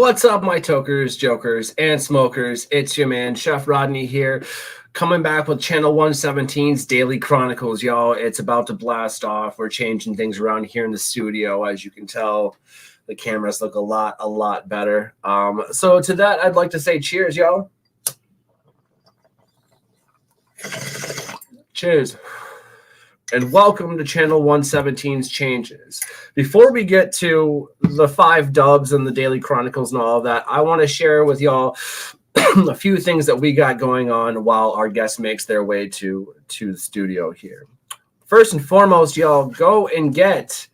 What's up, my tokers, jokers, and smokers? It's your man, Chef Rodney here, coming back with Channel 117's Daily Chronicles, y'all. It's about to blast off. We're changing things around here in the studio. As you can tell, the cameras look a lot better. So to that, I'd like to say cheers, y'all. Cheers. And welcome to Channel 117's Changes. Before we get to the 5 dubs and the Daily Chronicles and all of that, I want to share with y'all a few things that we got going on while our guest makes their way to the studio here. First and foremost, y'all, go and get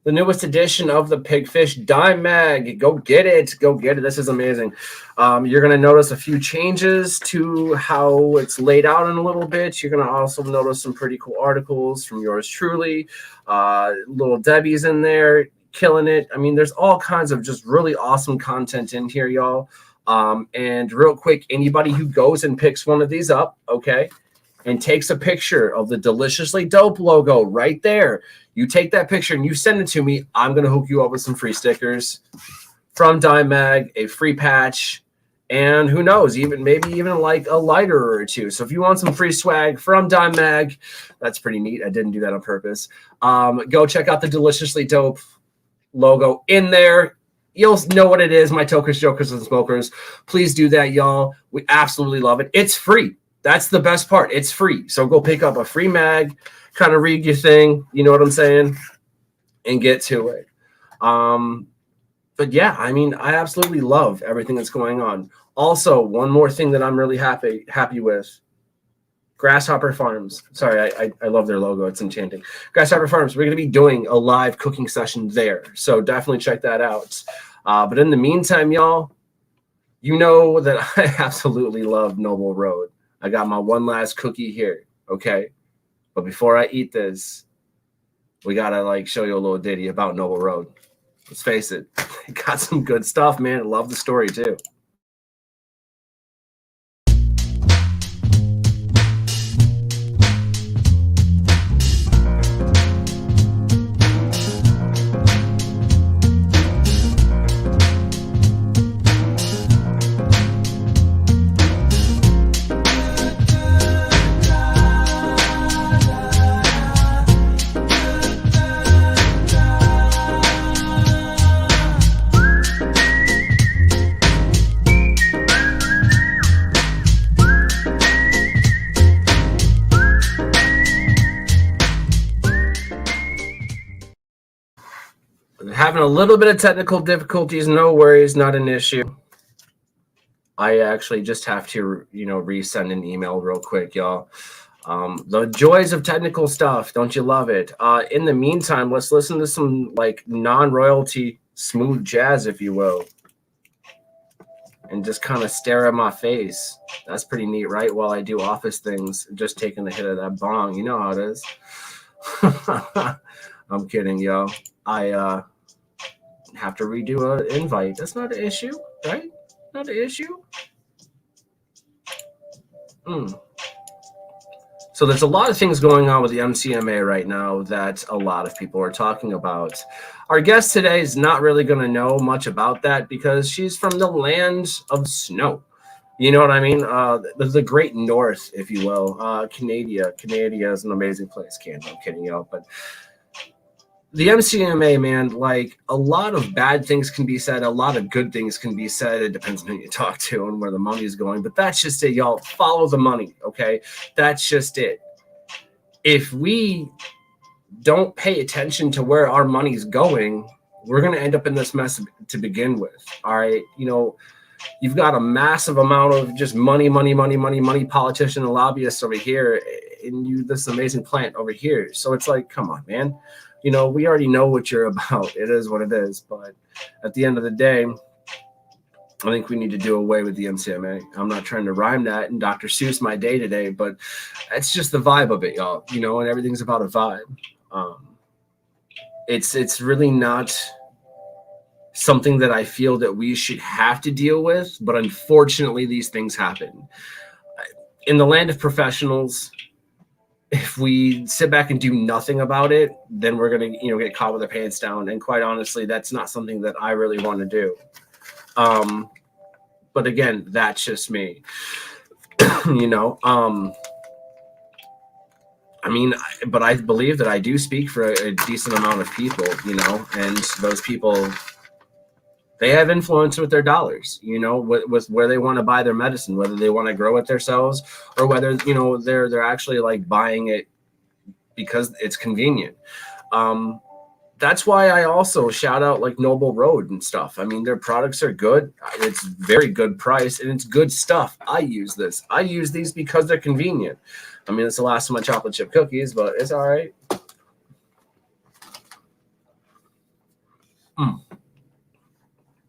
the newest edition of the Pigfish Dime Mag. Go get it. Go get it. This is amazing. You're going to notice a few changes to how it's laid out in a little bit. You're going to also notice some pretty cool articles from yours truly. Little Debbie's in there, killing it. I mean, there's all kinds of just really awesome content in here, y'all. And real quick, anybody who goes and picks one of these up, okay, and takes a picture of the Deliciously Dope logo right there, you take that picture and you send it to me, I'm going to hook you up with some free stickers from Dime Mag, a free patch, and who knows, maybe even like a lighter or two. So if you want some free swag from Dime Mag, that's pretty neat. I didn't do that on purpose. Go check out the Deliciously Dope logo in there. You'll know what it is, my tokers, jokers, and smokers. Please do that, y'all. We absolutely love it. It's free. That's the best part. It's free. So go pick up a free mag, kind of read your thing, you know what I'm saying, and get to it. But yeah, I mean, I absolutely love everything that's going on. Also, one more thing that I'm really happy with. Grasshopper Farms. Sorry, I love their logo. It's enchanting. Grasshopper Farms. We're going to be doing a live cooking session there. So definitely check that out. But in the meantime, y'all, you know that I absolutely love Noble Road. I got my one last cookie here, okay? But before I eat this, we got to show you a little ditty about Noble Road. Let's face it. It got some good stuff, man. I love the story too. Having a little bit of technical difficulties, no worries, not an issue. I actually just have to, resend an email real quick, y'all. The joys of technical stuff, don't you love it? In the meantime, let's listen to some non-royalty smooth jazz, if you will, and just kind of stare at my face. That's pretty neat, right? While I do office things, just taking a hit of that bong. You know how it is. I'm kidding, yo. I have to redo an invite. That's not an issue, right? Not an issue. So there's a lot of things going on with the MCMA right now that a lot of people are talking about. Our guest today is not really going to know much about that because she's from the land of snow. You know what I mean? The great north, if you will. Canada is an amazing place. Canada, I'm kidding y'all, but the MCMA, man, a lot of bad things can be said. A lot of good things can be said. It depends on who you talk to and where the money is going. But that's just it, y'all. Follow the money, okay? That's just it. If we don't pay attention to where our money's going, we're going to end up in this mess to begin with, all right? You've got a massive amount of just money, politician and lobbyists over here, and this amazing plant over here. So it's come on, man. We already know what you're about. It is what it is. But at the end of the day, I think we need to do away with the MCMA. I'm not trying to rhyme that and Dr. Seuss my day today, but it's just the vibe of it, y'all. And everything's about a vibe. It's really not something that I feel that we should have to deal with, but unfortunately, these things happen. In the land of professionals, if we sit back and do nothing about it, then we're going to, get caught with our pants down. And quite honestly, that's not something that I really want to do. But again, that's just me. You know, I mean, but I believe that I do speak for a decent amount of people, you know, and those people, they have influence with their dollars, you know, with where they want to buy their medicine, whether they want to grow it themselves or whether, you know, they're actually like buying it because it's convenient. That's why I also shout out like Noble Road and stuff. I mean, their products are good. It's very good price and it's good stuff. I use this. I use these because they're convenient. I mean, it's the last of my chocolate chip cookies, but it's all right.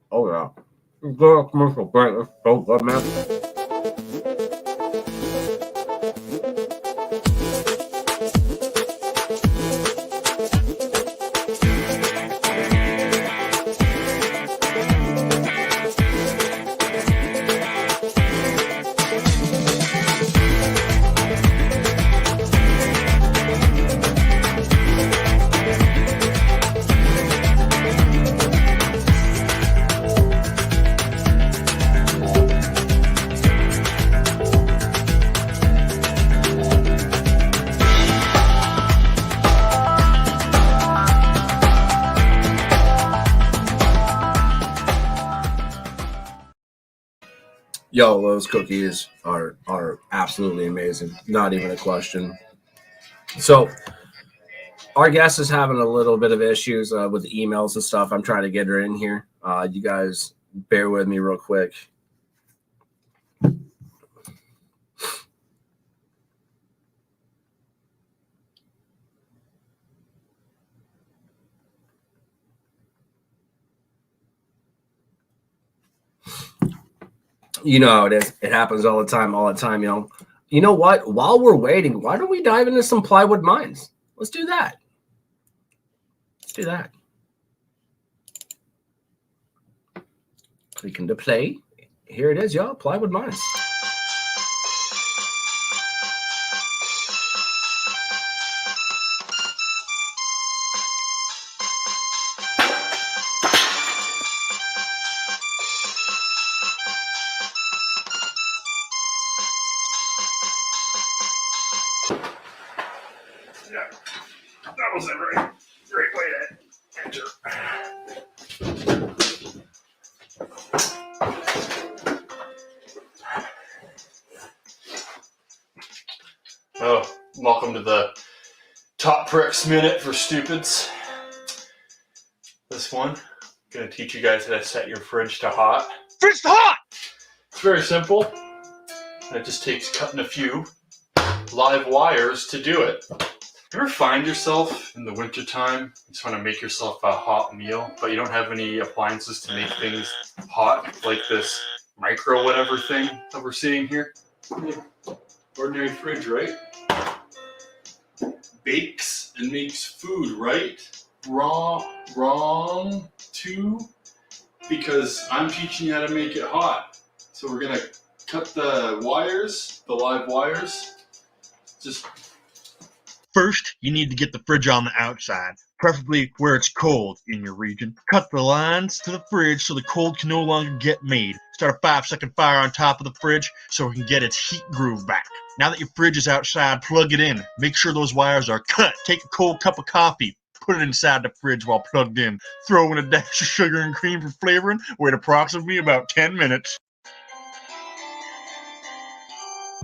Oh, yeah. Good commercial break. It's so good, man. Yo, those cookies are absolutely amazing. Not even a question. So our guest is having a little bit of issues with the emails and stuff. I'm trying to get her in here. You guys bear with me real quick. You know how it is. It happens all the time, yo. You know what? While we're waiting, why don't we dive into some Plywood Minds? Let's do that. Let's do that. Click into play. Here it is, y'all. Plywood Minds. That was a great way to enter. Oh, welcome to the Top Pricks Minute for Stupids. This one, I'm going to teach you guys how to set your fridge to hot. Fridge to hot! It's very simple. And it just takes cutting a few live wires to do it. You ever find yourself in the wintertime, you just want to make yourself a hot meal, but you don't have any appliances to make things hot, like this micro whatever thing that we're seeing here? Ordinary fridge, right? Bakes and makes food, right? Wrong too, because I'm teaching you how to make it hot. So we're gonna cut the wires, the live wires. Just first, you need to get the fridge on the outside, preferably where it's cold in your region. Cut the lines to the fridge so the cold can no longer get made. Start a 5-second fire on top of the fridge so it can get its heat groove back. Now that your fridge is outside, plug it in. Make sure those wires are cut. Take a cold cup of coffee. Put it inside the fridge while plugged in. Throw in a dash of sugar and cream for flavoring. Wait approximately about 10 minutes.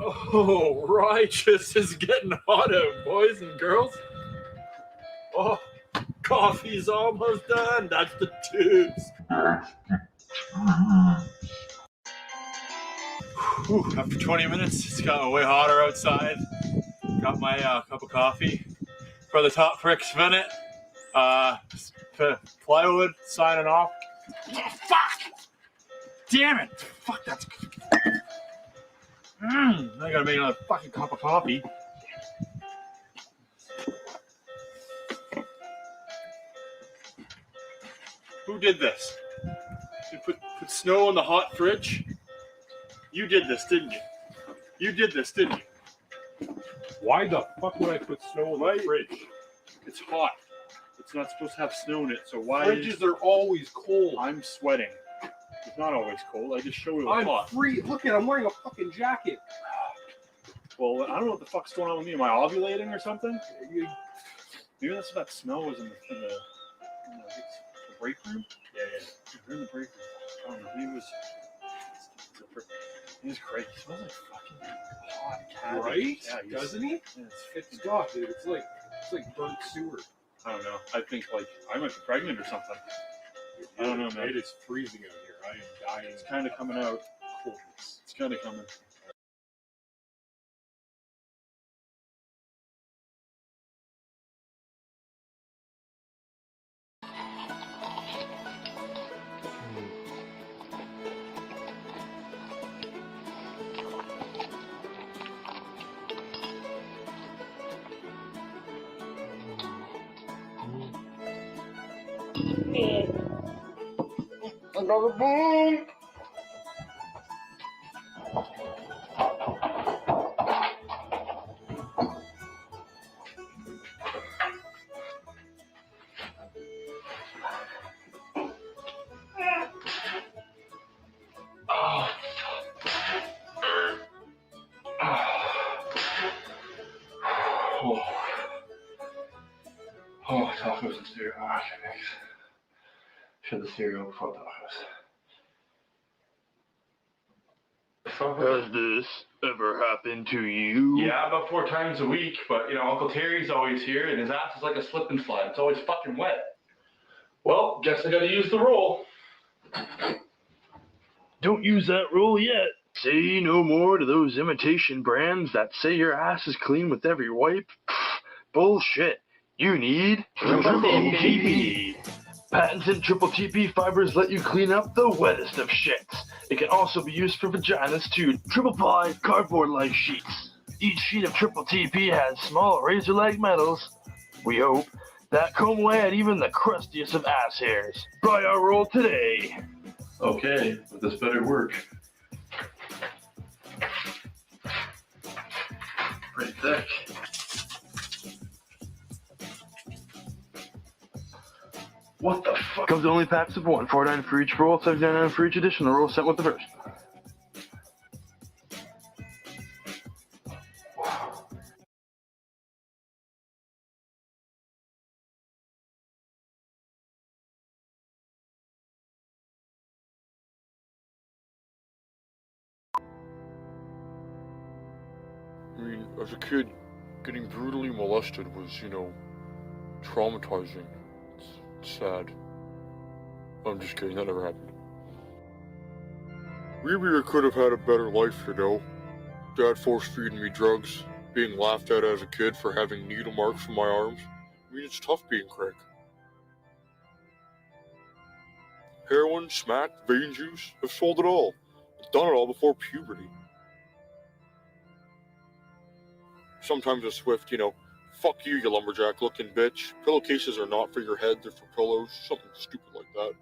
Oh, righteous is getting hot out, boys and girls. Oh, coffee's almost done. That's the tubes. Whew, after 20 minutes, it's gotten way hotter outside. Got my cup of coffee for the Top Pricks Minute. Plywood signing off. Oh, fuck! Damn it! Fuck, that's... I gotta make another fucking cup of coffee. Who did this? You put snow in the hot fridge? You did this, didn't you? You did this, didn't you? Why the fuck would I put snow in the fridge? It's hot. It's not supposed to have snow in it, so why? Fridges are always cold. I'm sweating. The not always cold. I just show you I'm hot. free. Look at, I'm wearing a fucking jacket. Well, I don't know what the fuck's going on with me. Am I ovulating or something? Maybe that's what that smell was in the break room. Yeah. We're in the break room. I don't know. He was great. He smells like fucking hot cabbage. Right? Yeah, Doesn't he? Yeah, It's God, dude. It's like burnt sewer. I don't know. I think like I might be pregnant or something. I don't know, man. It is freezing out here. I am dying. It's kind of coming out. Coldness. It's kind of coming. Another boom. Oh, tacos and cereal. I should the cereal before tacos. Has this ever happened to you? Yeah, about 4 times a week, but you know, Uncle Terry's always here and his ass is like a slip and slide. It's always fucking wet. Well, guess I gotta use the roll. Don't use that roll yet. Say no more to those imitation brands that say your ass is clean with every wipe. Bullshit. You need Triple TP. Patented Triple TP fibers let you clean up the wettest of shits. It can also be used for vaginas too. Triple ply cardboard-like sheets. Each sheet of Triple TP has small razor-like metals, we hope, that comb away at even the crustiest of ass hairs. Buy our roll today. Okay, but this better work. Pretty thick. What the fuck? Comes in only packs of 1, $4.99 for each roll, $7.99 for each edition. The roll sent with the first. I mean, as a kid, getting brutally molested was, traumatizing. It's sad. I'm just kidding, that never happened. Maybe I could have had a better life, Dad force-feeding me drugs, being laughed at as a kid for having needle marks on my arms. I mean, it's tough being Craig. Heroin, smack, vein juice, I've sold it all. I've done it all before puberty. Sometimes a swift, fuck you, you lumberjack-looking bitch. Pillowcases are not for your head, they're for pillows. Something stupid like that.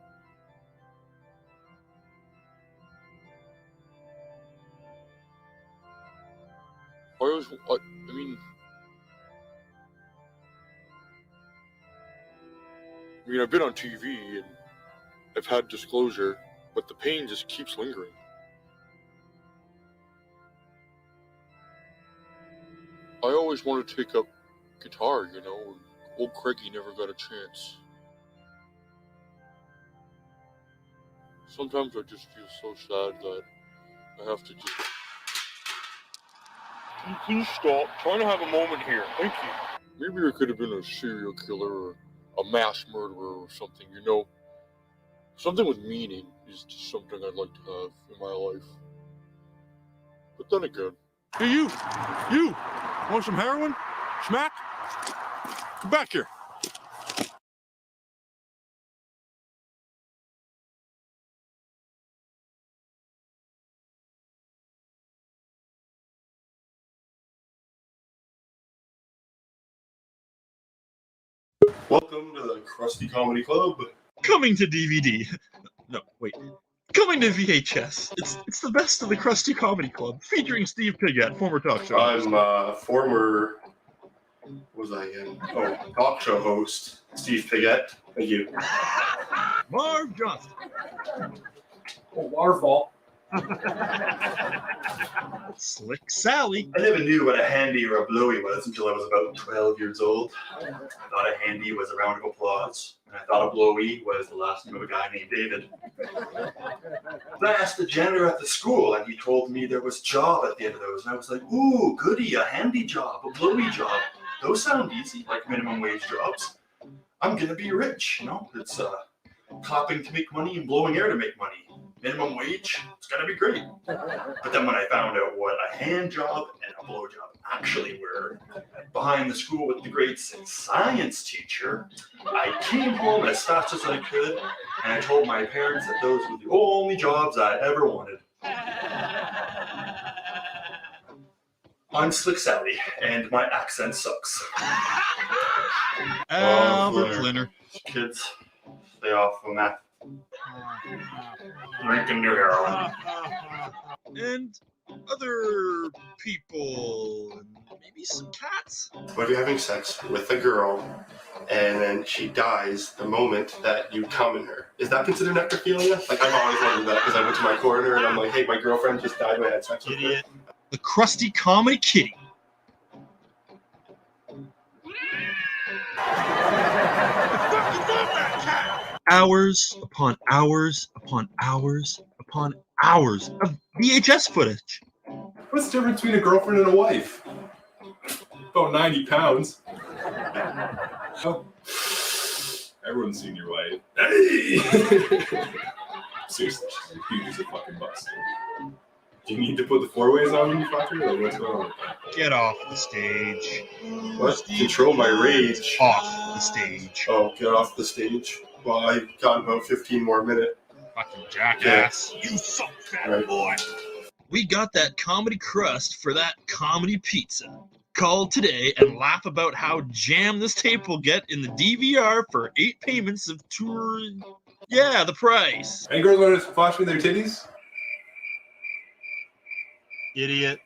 I've been on TV and I've had disclosure, but the pain just keeps lingering. I always wanted to take up guitar, and old Craigie never got a chance. Sometimes I just feel so sad that I have to just... Can you please stop? I'm trying to have a moment here. Thank you. Maybe I could have been a serial killer or a mass murderer or something, Something with meaning is just something I'd like to have in my life. But then again... Hey, you! Want some heroin? Smack? Come back here. Welcome to the Krusty Comedy Club. Coming to DVD. No, wait. Coming to VHS. It's the best of the Krusty Comedy Club, featuring Steve Piggott, former talk show host. I'm former, what was I again? Oh, talk show host, Steve Piggott. Thank you. Marv Johnson. Oh, waterfall. Slick Sally. I never knew what a handy or a blowy was until I was about 12 years old. I thought a handy was a round of applause, and I thought a blowy was the last name of a guy named David. But I asked the janitor at the school, and he told me there was job at the end of those, and I was like, ooh, goody, a handy job, a blowy job. Those sound easy, like minimum wage jobs. I'm gonna be rich, you know? It's clapping to make money and blowing air to make money. Minimum wage, it's gonna be great. But then when I found out what a hand job and a blow job actually were, behind the school with the grade 6 science teacher, I came home as fast as I could, and I told my parents that those were the only jobs I ever wanted. I'm Slick Sally, and my accent sucks. Albert Flinner. Kids, stay off of meth. Drinking new heroin. And other people, and maybe some cats. What if you're having sex with a girl and then she dies the moment that you come in her? Is that considered necrophilia? Like, I've always wondered that because I went to my coroner and I'm like, hey, my girlfriend just died when I had sex with her. The crusty comedy kitty. Hours upon hours upon hours upon hours of VHS footage. What's the difference between a girlfriend and a wife? About 90 pounds. Oh. Everyone's seen your wife. Hey! Seriously, she's huge as a fucking bus. Do you need to put the 4-ways on when you fuck her? Like, what's going on with that? Get off the stage. What? Control my rage. Off the stage. Oh, get off the stage. Well, I've got about 15 more minutes. Fucking jackass. You suck, fat Right. boy. We got that comedy crust for that comedy pizza. Call today and laugh about how jammed this tape will get in the DVR for 8 payments of tour. Yeah, the price. Any girls want to flash me their titties? Idiot.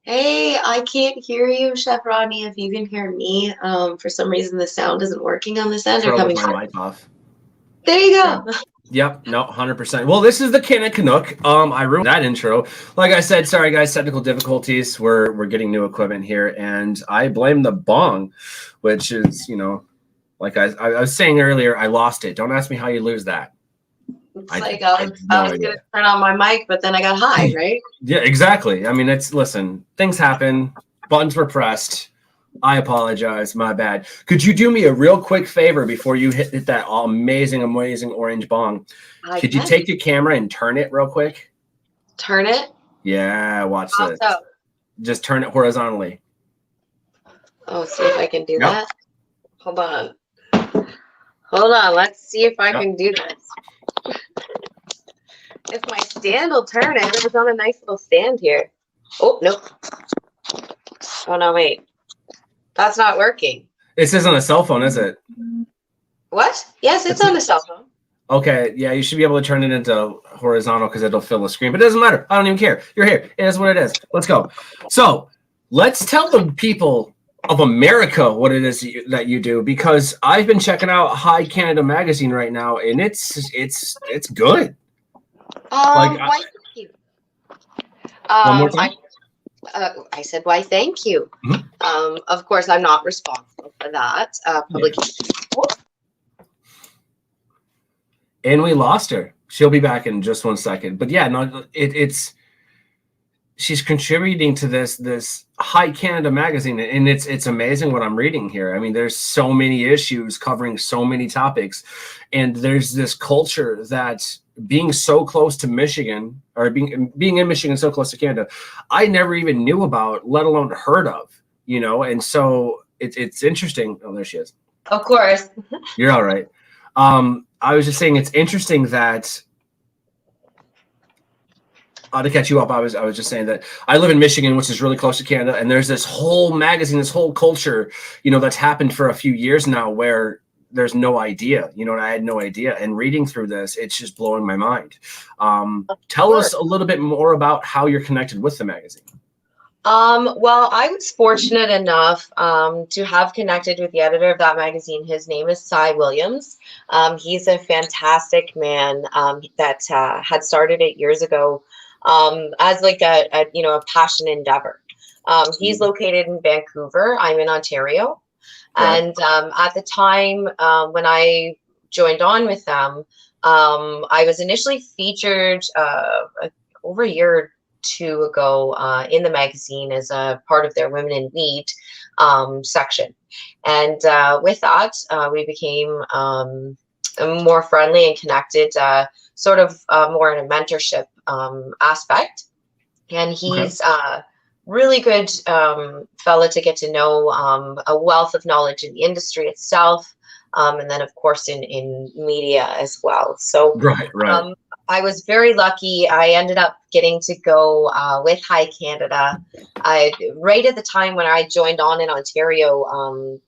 Hey, I can't hear you, Chef Rodney. If you can hear me, for some reason the sound isn't working on this end or Throw coming my from. mic off. There you go. Yep, no, 100%. Well, this is the Canna Canuck. I ruined that intro. Like I said, sorry guys, technical difficulties. We're getting new equipment here, and I blame the bong, which is, you know, like I was saying earlier, I lost it. Don't ask me how you lose that. It's like I was gonna turn on my mic, but then I got high, right? Yeah, exactly. I mean, listen, things happen. Buttons were pressed. I apologize. My bad. Could you do me a real quick favor before you hit that amazing orange bong? Could you take your camera and turn it real quick? Turn it? Yeah, watch this. So? Just turn it horizontally. Oh, see if I can do that. Hold on. Hold on. Let's see if I can do this. If my stand will turn it. It was on a nice little stand here. Oh, nope. Oh, no, wait. That's not working. This isn't a cell phone, is it? What? Yes, it's on the cell phone. Okay, yeah, you should be able to turn it into horizontal because it'll fill the screen. But it doesn't matter. I don't even care. You're here. It is what it is. Let's go. So let's tell the people of America what it is that you do, because I've been checking out IG-Canada magazine right now, and it's good. Why thank you. One more time? I said, why, thank you. Mm-hmm. Of course, I'm not responsible for that. Publication. And we lost her. She'll be back in just 1 second. But yeah, no, she's contributing to this IG-Canada magazine, and it's amazing what I'm reading here. I mean, there's so many issues covering so many topics, and there's this culture that being so close to Michigan, or being in Michigan so close to Canada, I never even knew about, let alone heard of, you know. And so it's interesting. Oh, there she is. Of course. You're all right. I was just saying it's interesting that to catch you up, I was just saying that I live in Michigan, which is really close to Canada, and there's this whole magazine, this whole culture, you know, that's happened for a few years now where there's no idea, you know, and I had no idea. And reading through this, it's just blowing my mind. Tell us a little bit more about how you're connected with the magazine. Well, I was fortunate enough to have connected with the editor of that magazine. His name is Cy Williams. He's a fantastic man that had started it years ago as like a passion endeavor. He's located in Vancouver. I'm in Ontario. And at the time when I joined on with them, I was initially featured over a year or two ago in the magazine as a part of their Women in Weed section. And with that, we became more friendly and connected, sort of more in a mentorship aspect. And he's really good fella to get to know, a wealth of knowledge in the industry itself, and then of course in media as well. So right. I was very lucky. I ended up getting to go with IG-Canada right at the time when I joined on in Ontario,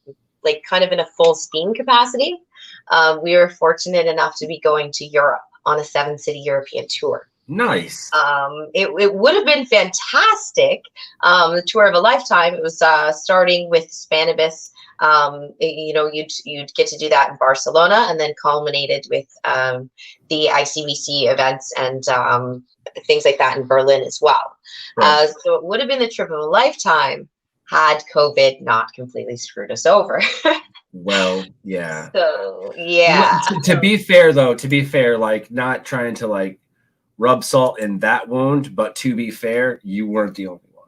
like kind of in a full steam capacity. We were fortunate enough to be going to Europe on a 7-city European tour. Nice. It would have been fantastic. The tour of a lifetime. It was starting with cannabis. You know, you'd get to do that in Barcelona, and then culminated with the ICBC events and things like that in Berlin as well. Right. So it would have been the trip of a lifetime had COVID not completely screwed us over. Well, yeah. So yeah. To be fair, though, like not trying to like rub salt in that wound, but to be fair, you weren't the only one.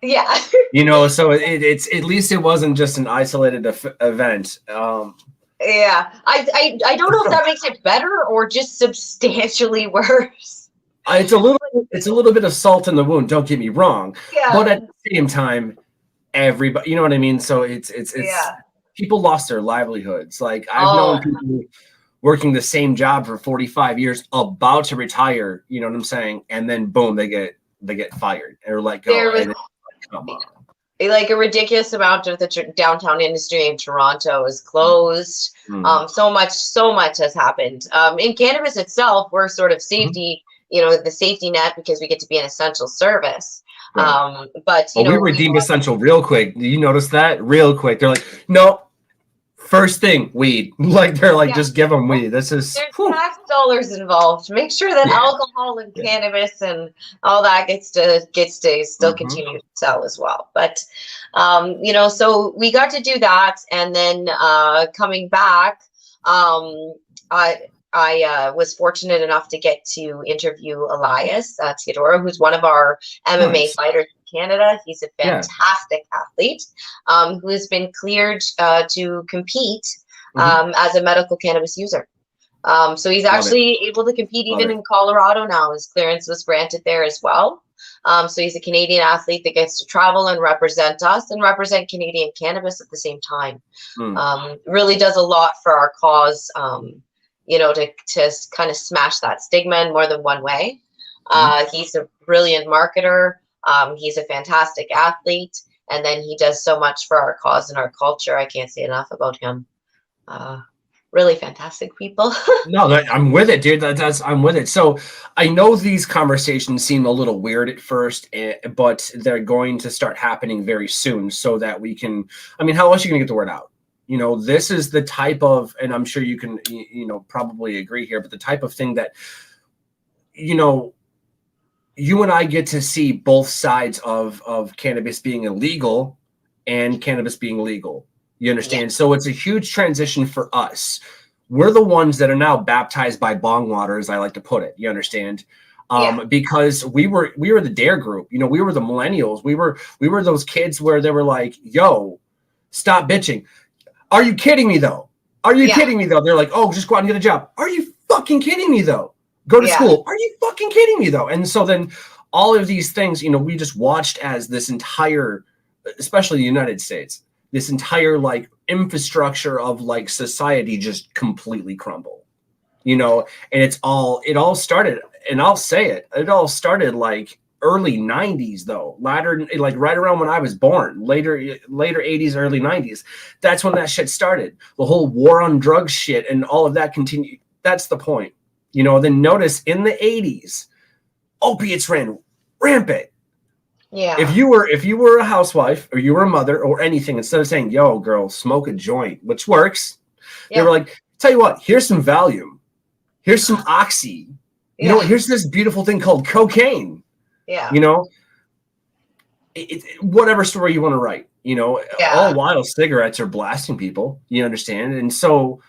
Yeah. You know, so it's at least it wasn't just an isolated event. Yeah, I don't know if that makes it better or just substantially worse. It's a little bit of salt in the wound. Don't get me wrong. Yeah. But at the same time, everybody, you know what I mean. So it's people lost their livelihoods. Like I've known people working the same job for 45 years, about to retire. You know what I'm saying? And then boom, they get fired or let go. There was like a ridiculous amount of the downtown industry in Toronto is closed. So much has happened. In cannabis itself, we're sort of safety, you know, the safety net because we get to be an essential service. Right. But you know, we were deemed essential real quick. Did you notice that? Real quick. They're like, no, First thing, weed. Like they're like, Yeah. just give them weed. This is There's tax dollars involved. Make sure that alcohol and cannabis and all that gets to still continue to sell as well. But you know, so we got to do that, and then coming back, I was fortunate enough to get to interview Elias Theodora, who's one of our MMA fighters in Canada. He's a fantastic athlete who has been cleared to compete as a medical cannabis user. So he's actually able to compete even in Colorado now. His clearance was granted there as well. So he's a Canadian athlete that gets to travel and represent us and represent Canadian cannabis at the same time. Really does a lot for our cause. You know, to kind of smash that stigma in more than one way. He's a brilliant marketer. He's a fantastic athlete. And then he does so much for our cause and our culture. I can't say enough about him. Really fantastic people. No, I'm with it, dude. I'm with it. So I know these conversations seem a little weird at first, but they're going to start happening very soon so that we can, I mean, how else are you going to get the word out? You know, this is the type of, and I'm sure you can, you know, probably agree here, but the type of thing that, you know, you and I get to see both sides of cannabis being illegal and cannabis being legal. You understand? Yeah. So it's a huge transition for us. We're the ones that are now baptized by bong water, as I like to put it. You understand? Because we were the dare group. You know, we were the millennials. We were those kids where they were like, yo, stop bitching. Are you kidding me, though? Are you kidding me, though? They're like, oh, just go out and get a job. Are you fucking kidding me, though? Go to school. Are you fucking kidding me, though? And so then all of these things, you know, we just watched as this entire, especially the United States, this entire like infrastructure of like society just completely crumble, you know, and it all started, and I'll say it all started like early 90s though, latter, like right around when I was born, later 80s, early 90s. That's when that shit started. The whole war on drugs shit and all of that continued. That's the point, you know. Then notice in the 80s, opiates ran rampant. Yeah. If you were a housewife or you were a mother or anything, instead of saying, yo, girl, smoke a joint, which works, they were like, tell you what, here's some Valium. Here's some Oxy. You know, here's this beautiful thing called cocaine. Yeah. You know, whatever story you want to write, you know, all while cigarettes are blasting people, you understand? And so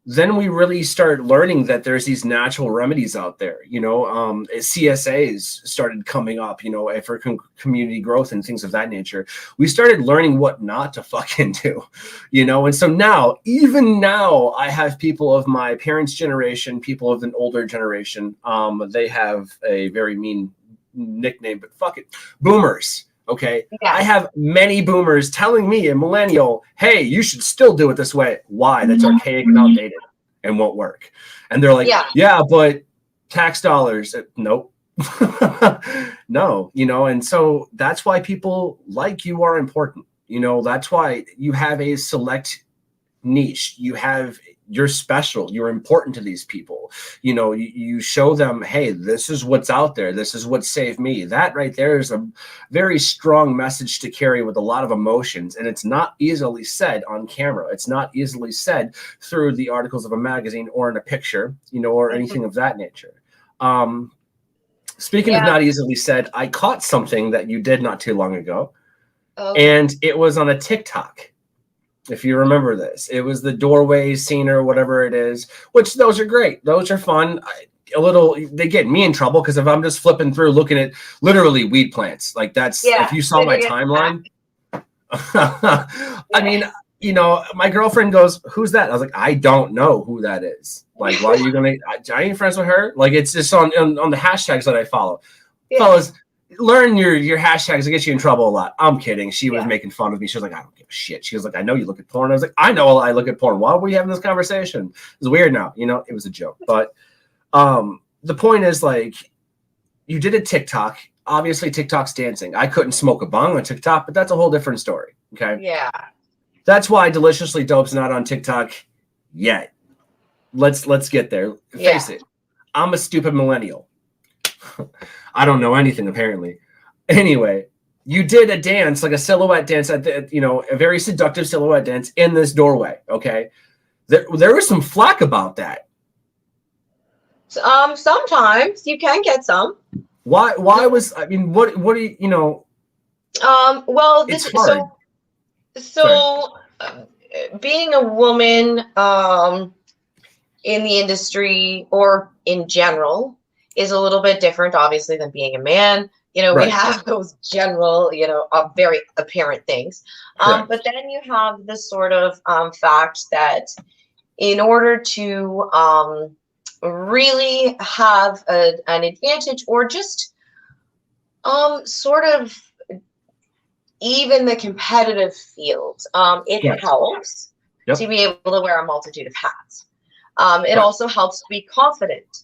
then we really start learning that there's these natural remedies out there, you know, CSAs started coming up, you know, for community growth and things of that nature. We started learning what not to fucking do, you know. And so now, even now, I have people of my parents' generation, people of an older generation. They have a very mean nickname, but fuck it, boomers. Okay. Yeah. I have many boomers telling me, a millennial, hey, you should still do it this way. Why? That's archaic and outdated and won't work. And they're like, yeah, but tax dollars. Nope. No, you know, and so that's why people like you are important. You know, that's why you have a select niche. You're special. You're important to these people. You know, you show them, hey, this is what's out there. This is what saved me. That right there is a very strong message to carry with a lot of emotions. And it's not easily said on camera. It's not easily said through the articles of a magazine or in a picture, you know, or anything of that nature. Speaking of not easily said, I caught something that you did not too long ago. And it was on a TikTok. If you remember this, it was the doorway scene or whatever it is, which those are great. Those are fun. They get me in trouble because if I'm just flipping through looking at literally weed plants, like that's, if you saw my timeline, I mean, you know, my girlfriend goes, who's that? I was like, I don't know who that is. Like, why are you going to, I ain't friends with her. Like, it's just on the hashtags that I follow. Fellas, learn your hashtags to get you in trouble a lot. I'm kidding. She was making fun of me. She was like, I don't give a shit. She was like, I know you look at porn. I was like, I know I look at porn. Why are we having this conversation? It's weird now. You know, it was a joke. But the point is, like, you did a TikTok. Obviously, TikTok's dancing. I couldn't smoke a bong on TikTok, but that's a whole different story. Okay. Yeah. That's why Deliciously Dope's not on TikTok yet. Let's get there. Face it. I'm a stupid millennial. I don't know anything, apparently. Anyway, you did a dance, like a silhouette dance at the, you know, a very seductive silhouette dance in this doorway. Okay. There was some flack about that. Sometimes you can get some. Why was, I mean, what do you, you know? Well, it's hard. Being a woman in the industry or in general is a little bit different, obviously, than being a man. You know, we have those general, you know, very apparent things. But then you have the sort of fact that in order to really have an advantage, or just sort of even the competitive field, it helps to be able to wear a multitude of hats. It also helps to be confident.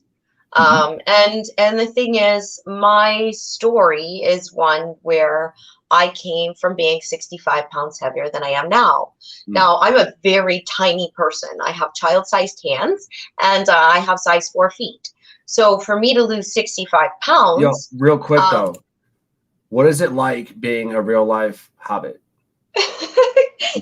And the thing is, my story is one where I came from being 65 pounds heavier than I am now. Now, I'm a very tiny person. I have child-sized hands, and I have size 4 feet. So for me to lose 65 pounds... Yo, real quick, though. What is it like being a real-life hobbit?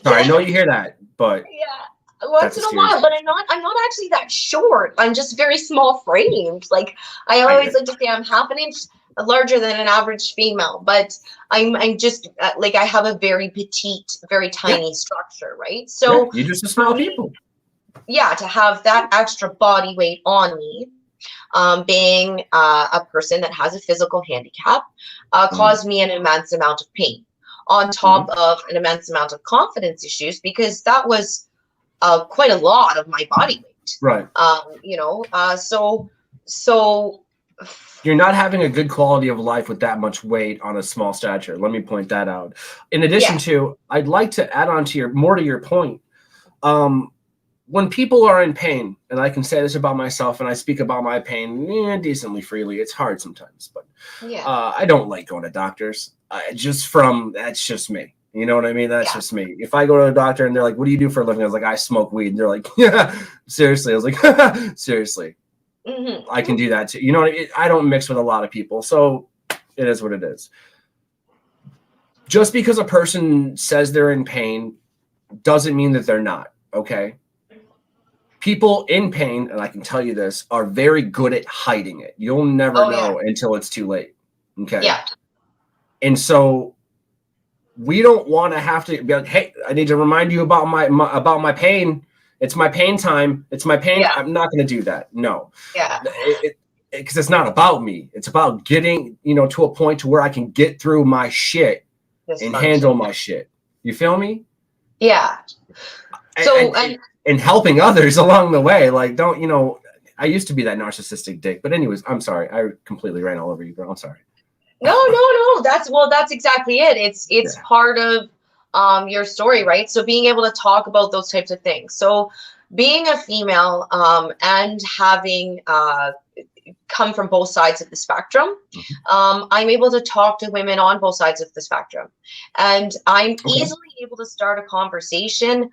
Sorry, I know you hear that, but... Yeah. Once in a while, but I'm not actually that short. I'm just very small framed. Like, I always like to say I'm half an inch larger than an average female, but I'm just like, I have a very petite, very tiny structure, right? So you're just a small people. Yeah, to have that extra body weight on me, being a person that has a physical handicap, caused me an immense amount of pain, on top of an immense amount of confidence issues, because that was quite a lot of my body weight. Right. You know, so you're not having a good quality of life with that much weight on a small stature. Let me point that out. In addition to, I'd like to add on to your point. When people are in pain, and I can say this about myself, and I speak about my pain decently freely. It's hard sometimes, but I don't like going to doctors. That's just me. You know what I mean? That's just me. If I go to a doctor and they're like, "What do you do for a living?" I was like, "I smoke weed." And they're like, "Yeah, seriously." I was like, "Seriously." I can do that too. You know, I don't mix with a lot of people, so it is what it is. Just because a person says they're in pain doesn't mean that they're not, okay? People in pain, and I can tell you this, are very good at hiding it. You'll never know until it's too late, okay? Yeah. And so we don't want to have to be like, "Hey, I need to remind you about my pain. It's my pain time. It's my pain." I'm not going to do that. No. Yeah. Because it's not about me. It's about getting, you know, to a point to where I can get through my shit and handle my shit. You feel me? Yeah. So and helping others along the way. Like, don't, you know, I used to be that narcissistic dick. But anyways, I'm sorry. I completely ran all over you, girl. I'm sorry. No. That's exactly it. It's part of your story, right? So being able to talk about those types of things. So being a female and having come from both sides of the spectrum, I'm able to talk to women on both sides of the spectrum, and I'm easily able to start a conversation.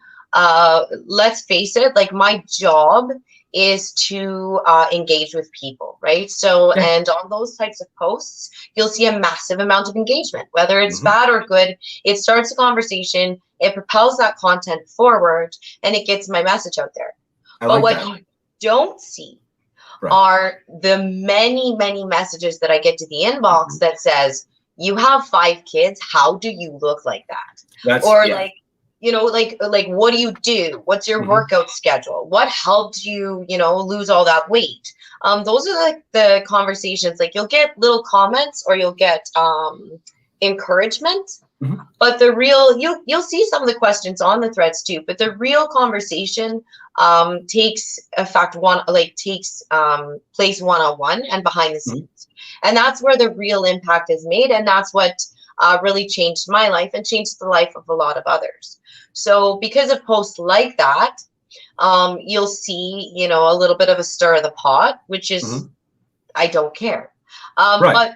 Let's face it, like, my job is to engage with people, right? So, and on those types of posts, you'll see a massive amount of engagement, whether it's bad or good. It starts a conversation, it propels that content forward, and it gets my message out there. But what you don't see are the many, many messages that I get to the inbox that says, "You have 5 kids. How do you look like that?" Or like, you know, like, what do you do? What's your workout schedule? What helped you, you know, lose all that weight? Those are like the conversations. Like, you'll get little comments, or you'll get encouragement, but the real, you'll see some of the questions on the threads too, but the real conversation takes place one-on-one and behind the scenes. And that's where the real impact is made. And that's what really changed my life and changed the life of a lot of others. So because of posts like that, you'll see, you know, a little bit of a stir of the pot, which is, I don't care. But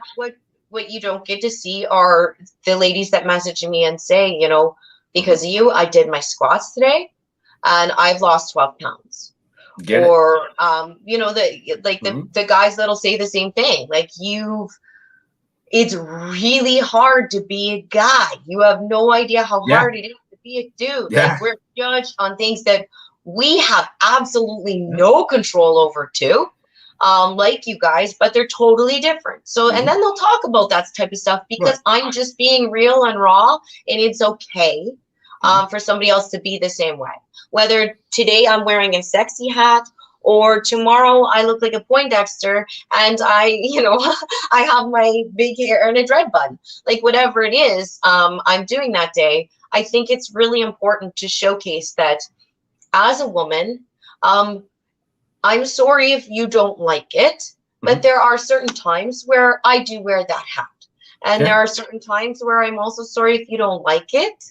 what you don't get to see are the ladies that message me and say, you know, because of you, I did my squats today and I've lost 12 pounds. Or, you know, the guys that'll say the same thing. Like, you've it's really hard to be a guy. You have no idea how hard it is to be a dude. Like, we're judged on things that we have absolutely no control over too. Like you guys, but they're totally different. So, and then they'll talk about that type of stuff because I'm just being real and raw, and it's okay for somebody else to be the same way. Whether today I'm wearing a sexy hat or tomorrow I look like a Poindexter and I have my big hair and a dread bun, like whatever it is I'm doing that day. I think it's really important to showcase that as a woman, I'm sorry if you don't like it, but there are certain times where I do wear that hat. And there are certain times where I'm also sorry if you don't like it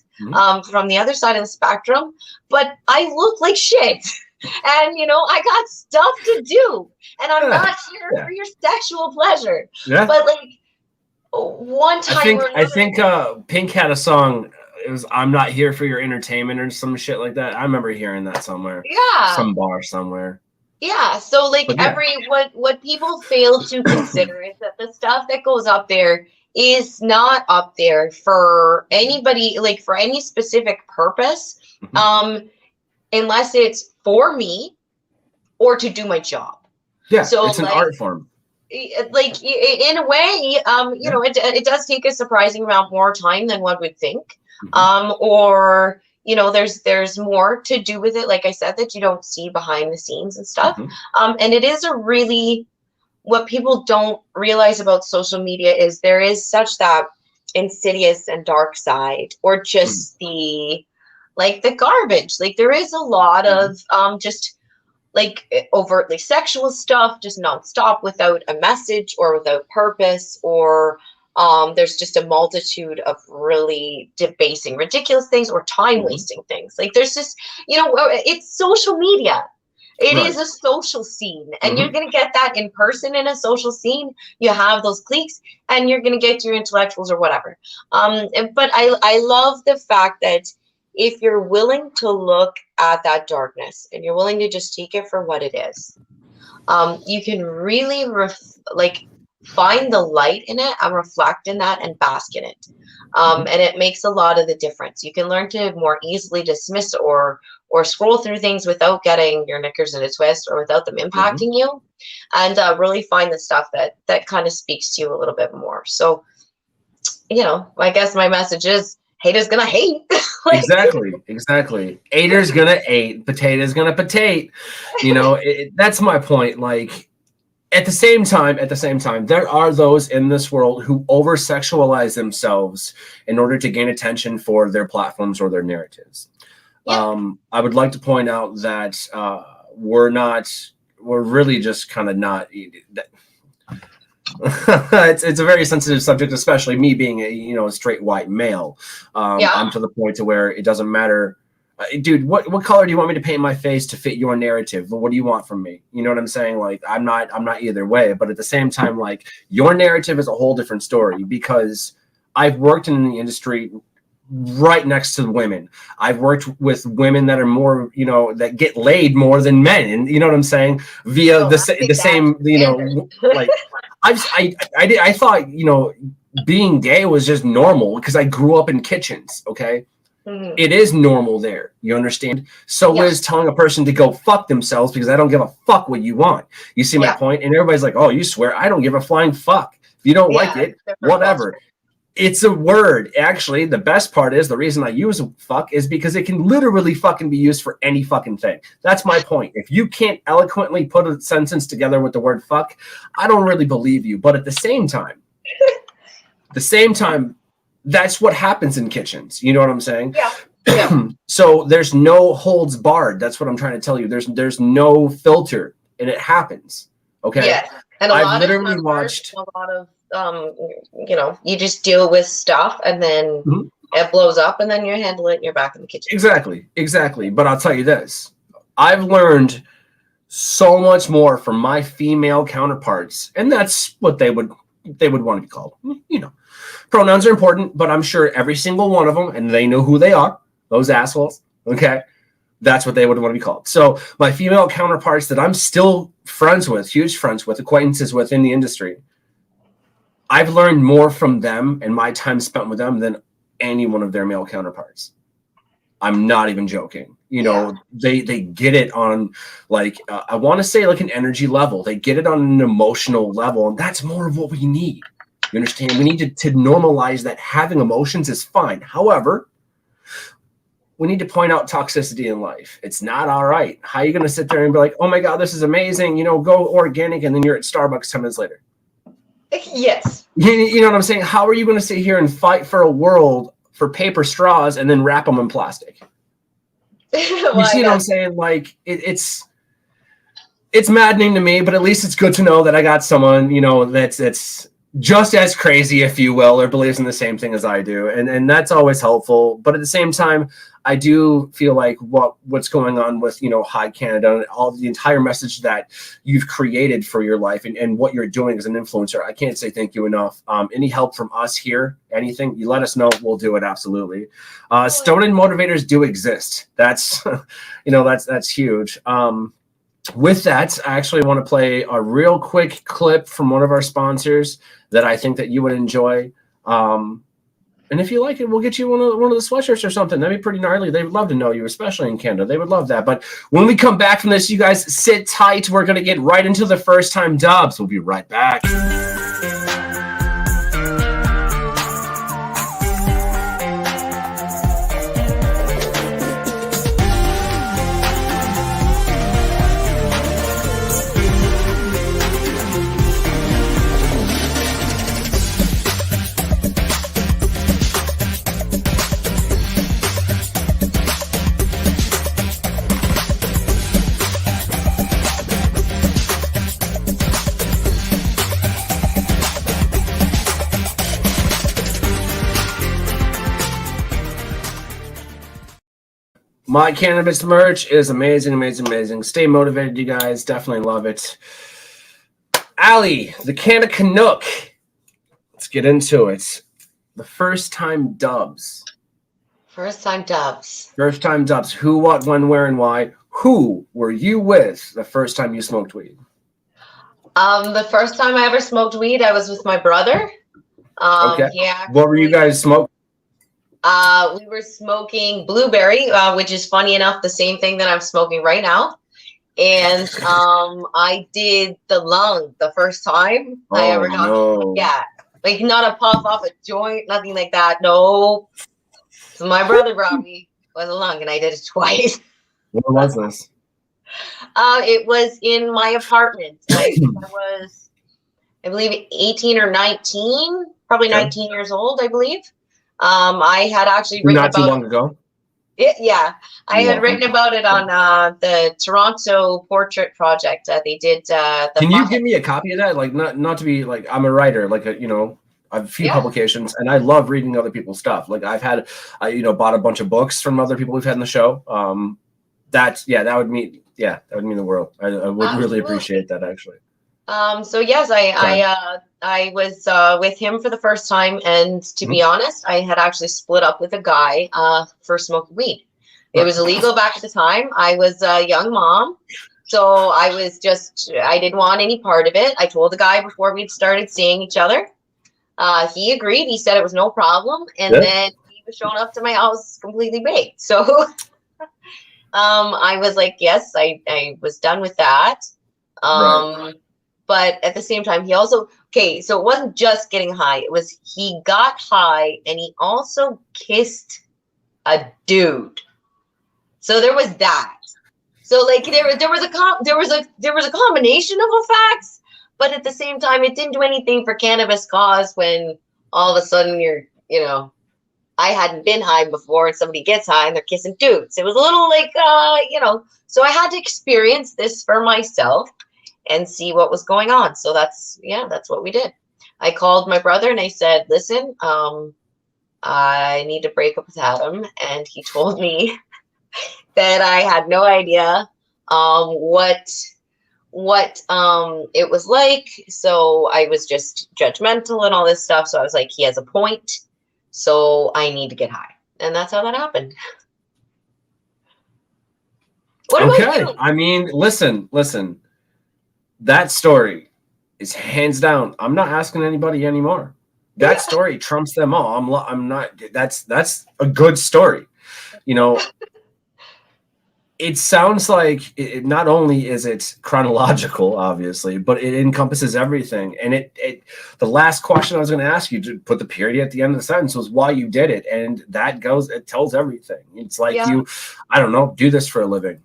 from the other side of the spectrum, but I look like shit. And, I got stuff to do. And I'm not here for your sexual pleasure. Yeah. But, like, one time I think Pink had a song. It was "I'm Not Here for Your Entertainment" or some shit like that. I remember hearing that somewhere. Yeah. Some bar somewhere. Yeah. So, like, what people fail to consider is that the stuff that goes up there is not up there for anybody, like, for any specific purpose. Unless it's for me or to do my job. Yeah, so it's an art form. Like, in a way, it does take a surprising amount more time than one would think. Or, there's more to do with it, like I said, that you don't see behind the scenes and stuff. And it is what people don't realize about social media is there is such that insidious and dark side, or just the garbage. Like, there is a lot of just like overtly sexual stuff, just nonstop without a message or without purpose, or there's just a multitude of really debasing, ridiculous things or time wasting things. Like, there's just, it's social media. It is a social scene, and you're going to get that in person in a social scene. You have those cliques, and you're going to get your intellectuals or whatever. But I love the fact that if you're willing to look at that darkness and you're willing to just take it for what it is, you can really find the light in it and reflect in that and bask in it. And it makes a lot of the difference. You can learn to more easily dismiss or scroll through things without getting your knickers in a twist or without them impacting you, and really find the stuff that kind of speaks to you a little bit more. So, I guess my message is, haters gonna hate. Exactly. Haters gonna hate. Potatoes gonna potate. That's my point. Like, at the same time, there are those in this world who over-sexualize themselves in order to gain attention for their platforms or their narratives. I would like to point out that we're really just kind of not. It's a very sensitive subject, especially me being a straight white male. I'm to the point to where it doesn't matter, dude. What color do you want me to paint my face to fit your narrative? What do you want from me? You know what I'm saying? Like, I'm not either way. But at the same time, like, your narrative is a whole different story, because I've worked in the industry right next to women. I've worked with women that are more, that get laid more than men, and you know what I'm saying, via the same, like. I thought, being gay was just normal because I grew up in kitchens. Okay. It is normal there. You understand? So is telling a person to go fuck themselves because I don't give a fuck what you want. You see my point? And everybody's like, oh, you swear? I don't give a flying fuck. If you don't like it, whatever. It's a word. Actually, the best part is the reason I use fuck is because it can literally fucking be used for any fucking thing. That's my point. If you can't eloquently put a sentence together with the word fuck, I don't really believe you. But at the same time, that's what happens in kitchens. You know what I'm saying? Yeah. So there's no holds barred. That's what I'm trying to tell you. There's no filter, and it happens. Okay. Yeah. And I've literally watched a lot of you just deal with stuff, and then it blows up, and then you handle it and you're back in the kitchen. Exactly. But I'll tell you this. I've learned so much more from my female counterparts, and that's what they would want to be called. Pronouns are important, but I'm sure every single one of them, and they know who they are, those assholes, okay? That's what they would want to be called. So my female counterparts that I'm still friends with, huge friends with, acquaintances with in the industry, I've learned more from them and my time spent with them than any one of their male counterparts. I'm not even joking. You know, they get it on like, I want to say like an energy level. They get it on an emotional level. And that's more of what we need. You understand? We need to normalize that having emotions is fine. However, we need to point out toxicity in life. It's not all right. How are you going to sit there and be like, oh my God, this is amazing. You know, go organic. And then you're at Starbucks 10 minutes later. Yes. You know what I'm saying? How are you going to sit here and fight for a world for paper straws and then wrap them in plastic? You see what I'm saying? Like it's maddening to me, but at least it's good to know that I got someone, you know, that's just as crazy, if you will, or believes in the same thing as I do. And that's always helpful. But at the same time, I do feel like what's going on with, you know, High Canada and all the entire message that you've created for your life and what you're doing as an influencer. I can't say thank you enough. Any help from us here, anything, you let us know, we'll do it. Absolutely. Stolen motivators do exist. That's, you know, that's huge. With that, I actually want to play a real quick clip from one of our sponsors that I think that you would enjoy. And if you like it, we'll get you one of the sweatshirts or something. That'd be pretty gnarly. They would love to know you, especially in Canada. They would love that. But when we come back from this, you guys sit tight. We're going to get right into the first time dubs. We'll be right back. My cannabis merch is amazing, amazing, amazing. Stay motivated, you guys. Definitely love it. Ali, the Canna Canuck. Let's get into it. The first time dubs. First time dubs. First time dubs. Who, what, when, where, and why? Who were you with the first time you smoked weed? The first time I ever smoked weed, I was with my brother. Okay. What were you guys smoking? We were smoking blueberry, which is funny enough, the same thing that I'm smoking right now. And I did the lung the first time I ever got. No. Yeah. Like not a puff off a joint, nothing like that. No. So my brother brought me with a lung and I did it twice. What was this? It was in my apartment. I was, I believe, 18 or 19, probably 19 years old, I believe. I had actually written not too long ago. Yeah, I had written about it on the Toronto Portrait Project. They did. Can you give me a copy of that? Like, not to be like I'm a writer, like a, you know, I have a few publications, and I love reading other people's stuff. Like I've had, you know, bought a bunch of books from other people we've had in the show. That would mean the world. I would really appreciate that actually. So yes, I was with him for the first time, and to be honest, I had actually split up with a guy for smoking weed. It was illegal back at the time. I was a young mom, so I didn't want any part of it. I told the guy before we'd started seeing each other. He agreed. He said it was no problem, and then he was showing up to my house completely baked. So I was like, yes, I was done with that. But at the same time, he also, so it wasn't just getting high. It was he got high and he also kissed a dude. So there was that. So like there was a combination of effects, but at the same time, it didn't do anything for cannabis cause when all of a sudden I hadn't been high before and somebody gets high and they're kissing dudes. It was a little like, so I had to experience this for myself and see what was going on. So that's what we did. I called my brother and I said, listen, I need to break up with Adam. And he told me that I had no idea what it was like. So I was just judgmental and all this stuff. So I was like, he has a point. So I need to get high. And that's how that happened. What about you? I mean, listen. That story is hands down. I'm not asking anybody anymore. That story trumps them all. I'm not. That's a good story. You know, it sounds like it not only is it chronological, obviously, but it encompasses everything. And the last question I was going to ask you to put the period at the end of the sentence was why you did it, and that it tells everything. It's like you, I don't know, do this for a living.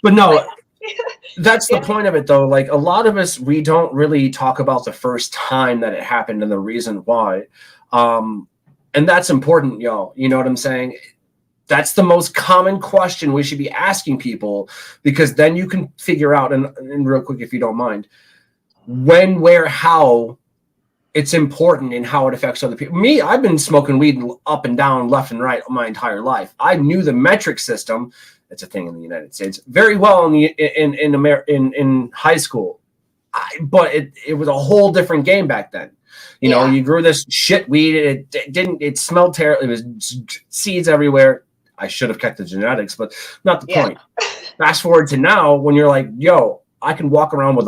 But no. That's the point of it, though. Like, a lot of us, we don't really talk about the first time that it happened and the reason why. And that's important, y'all. You know what I'm saying? That's the most common question we should be asking people, because then you can figure out, and real quick, if you don't mind, when, where, how it's important and how it affects other people. Me, I've been smoking weed up and down, left and right my entire life. I knew the metric system. It's a thing in the United States very well in high school, but it was a whole different game back then. You know, you grew this shit weed. It smelled terrible. It was seeds everywhere. I should have kept the genetics, but not the point. Fast forward to now, when you're like, yo, I can walk around with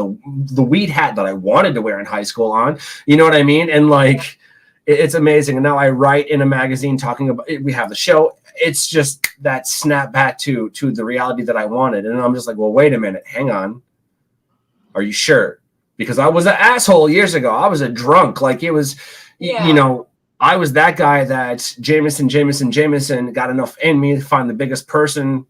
the weed hat that I wanted to wear in high school on. You know what I mean? And like, it's amazing. And now I write in a magazine talking about it. We have the show. It's just that snap back to the reality that I wanted. And I'm just like, well, wait a minute. Hang on. Are you sure? Because I was an asshole years ago. I was a drunk. Like, it was, you know, I was that guy that Jameson got enough in me to find the biggest person.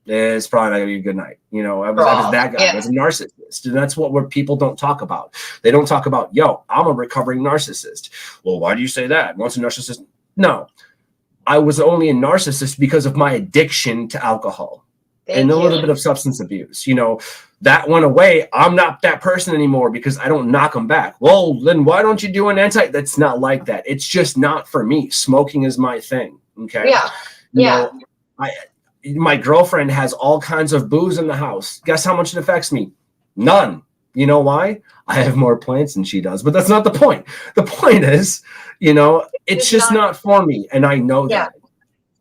It's probably not going to be a good night. You know, I was that guy. I was a narcissist. And that's what people don't talk about. They don't talk about, yo, I'm a recovering narcissist. Well, why do you say that? What's a narcissist? No. I was only a narcissist because of my addiction to alcohol and a little bit of substance abuse. You know, that went away. I'm not that person anymore because I don't knock them back. Well, then why don't you do an That's not like that. It's just not for me. Smoking is my thing. Okay. You know, my girlfriend has all kinds of booze in the house. Guess how much it affects me? None. You know why? I have more plants than she does, but that's not the point. The point is, you know, it's just not for me. And I know that.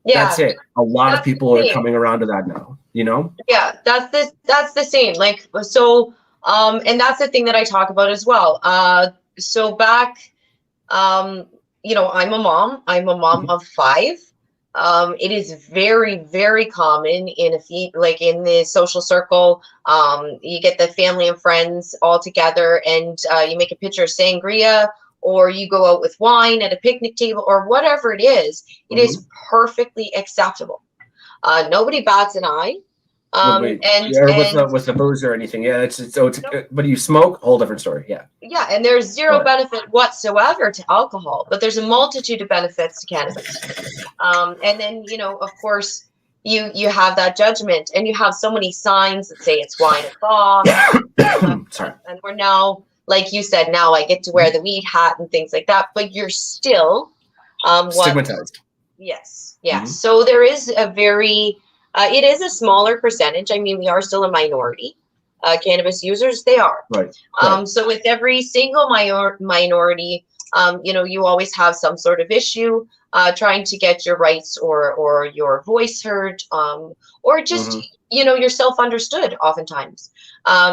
That's it. A lot of people are coming around to that now, you know? Yeah, that's the same. Like, so, and that's the thing that I talk about as well. So back, you know, I'm a mom of 5. It is very, very common in the social circle. You get the family and friends all together, and you make a pitcher of sangria, or you go out with wine at a picnic table, or whatever it is. It is perfectly acceptable. Nobody bats an eye. With the booze or anything. Yeah, but do you smoke? Whole different story. Yeah. Yeah, and there's zero benefit whatsoever to alcohol, but there's a multitude of benefits to cannabis. And then, you know, of course, you have that judgment, and you have so many signs that say it's wine o'clock. Sorry. And we're now, like you said, now I get to wear the weed hat and things like that, but you're still stigmatized. Yes. Yeah. So there is a very it is a smaller percentage. I mean, we are still a minority. Cannabis users, they are. Right. So with every single minority, you know, you always have some sort of issue trying to get your rights or your voice heard, or just, you know, yourself understood oftentimes.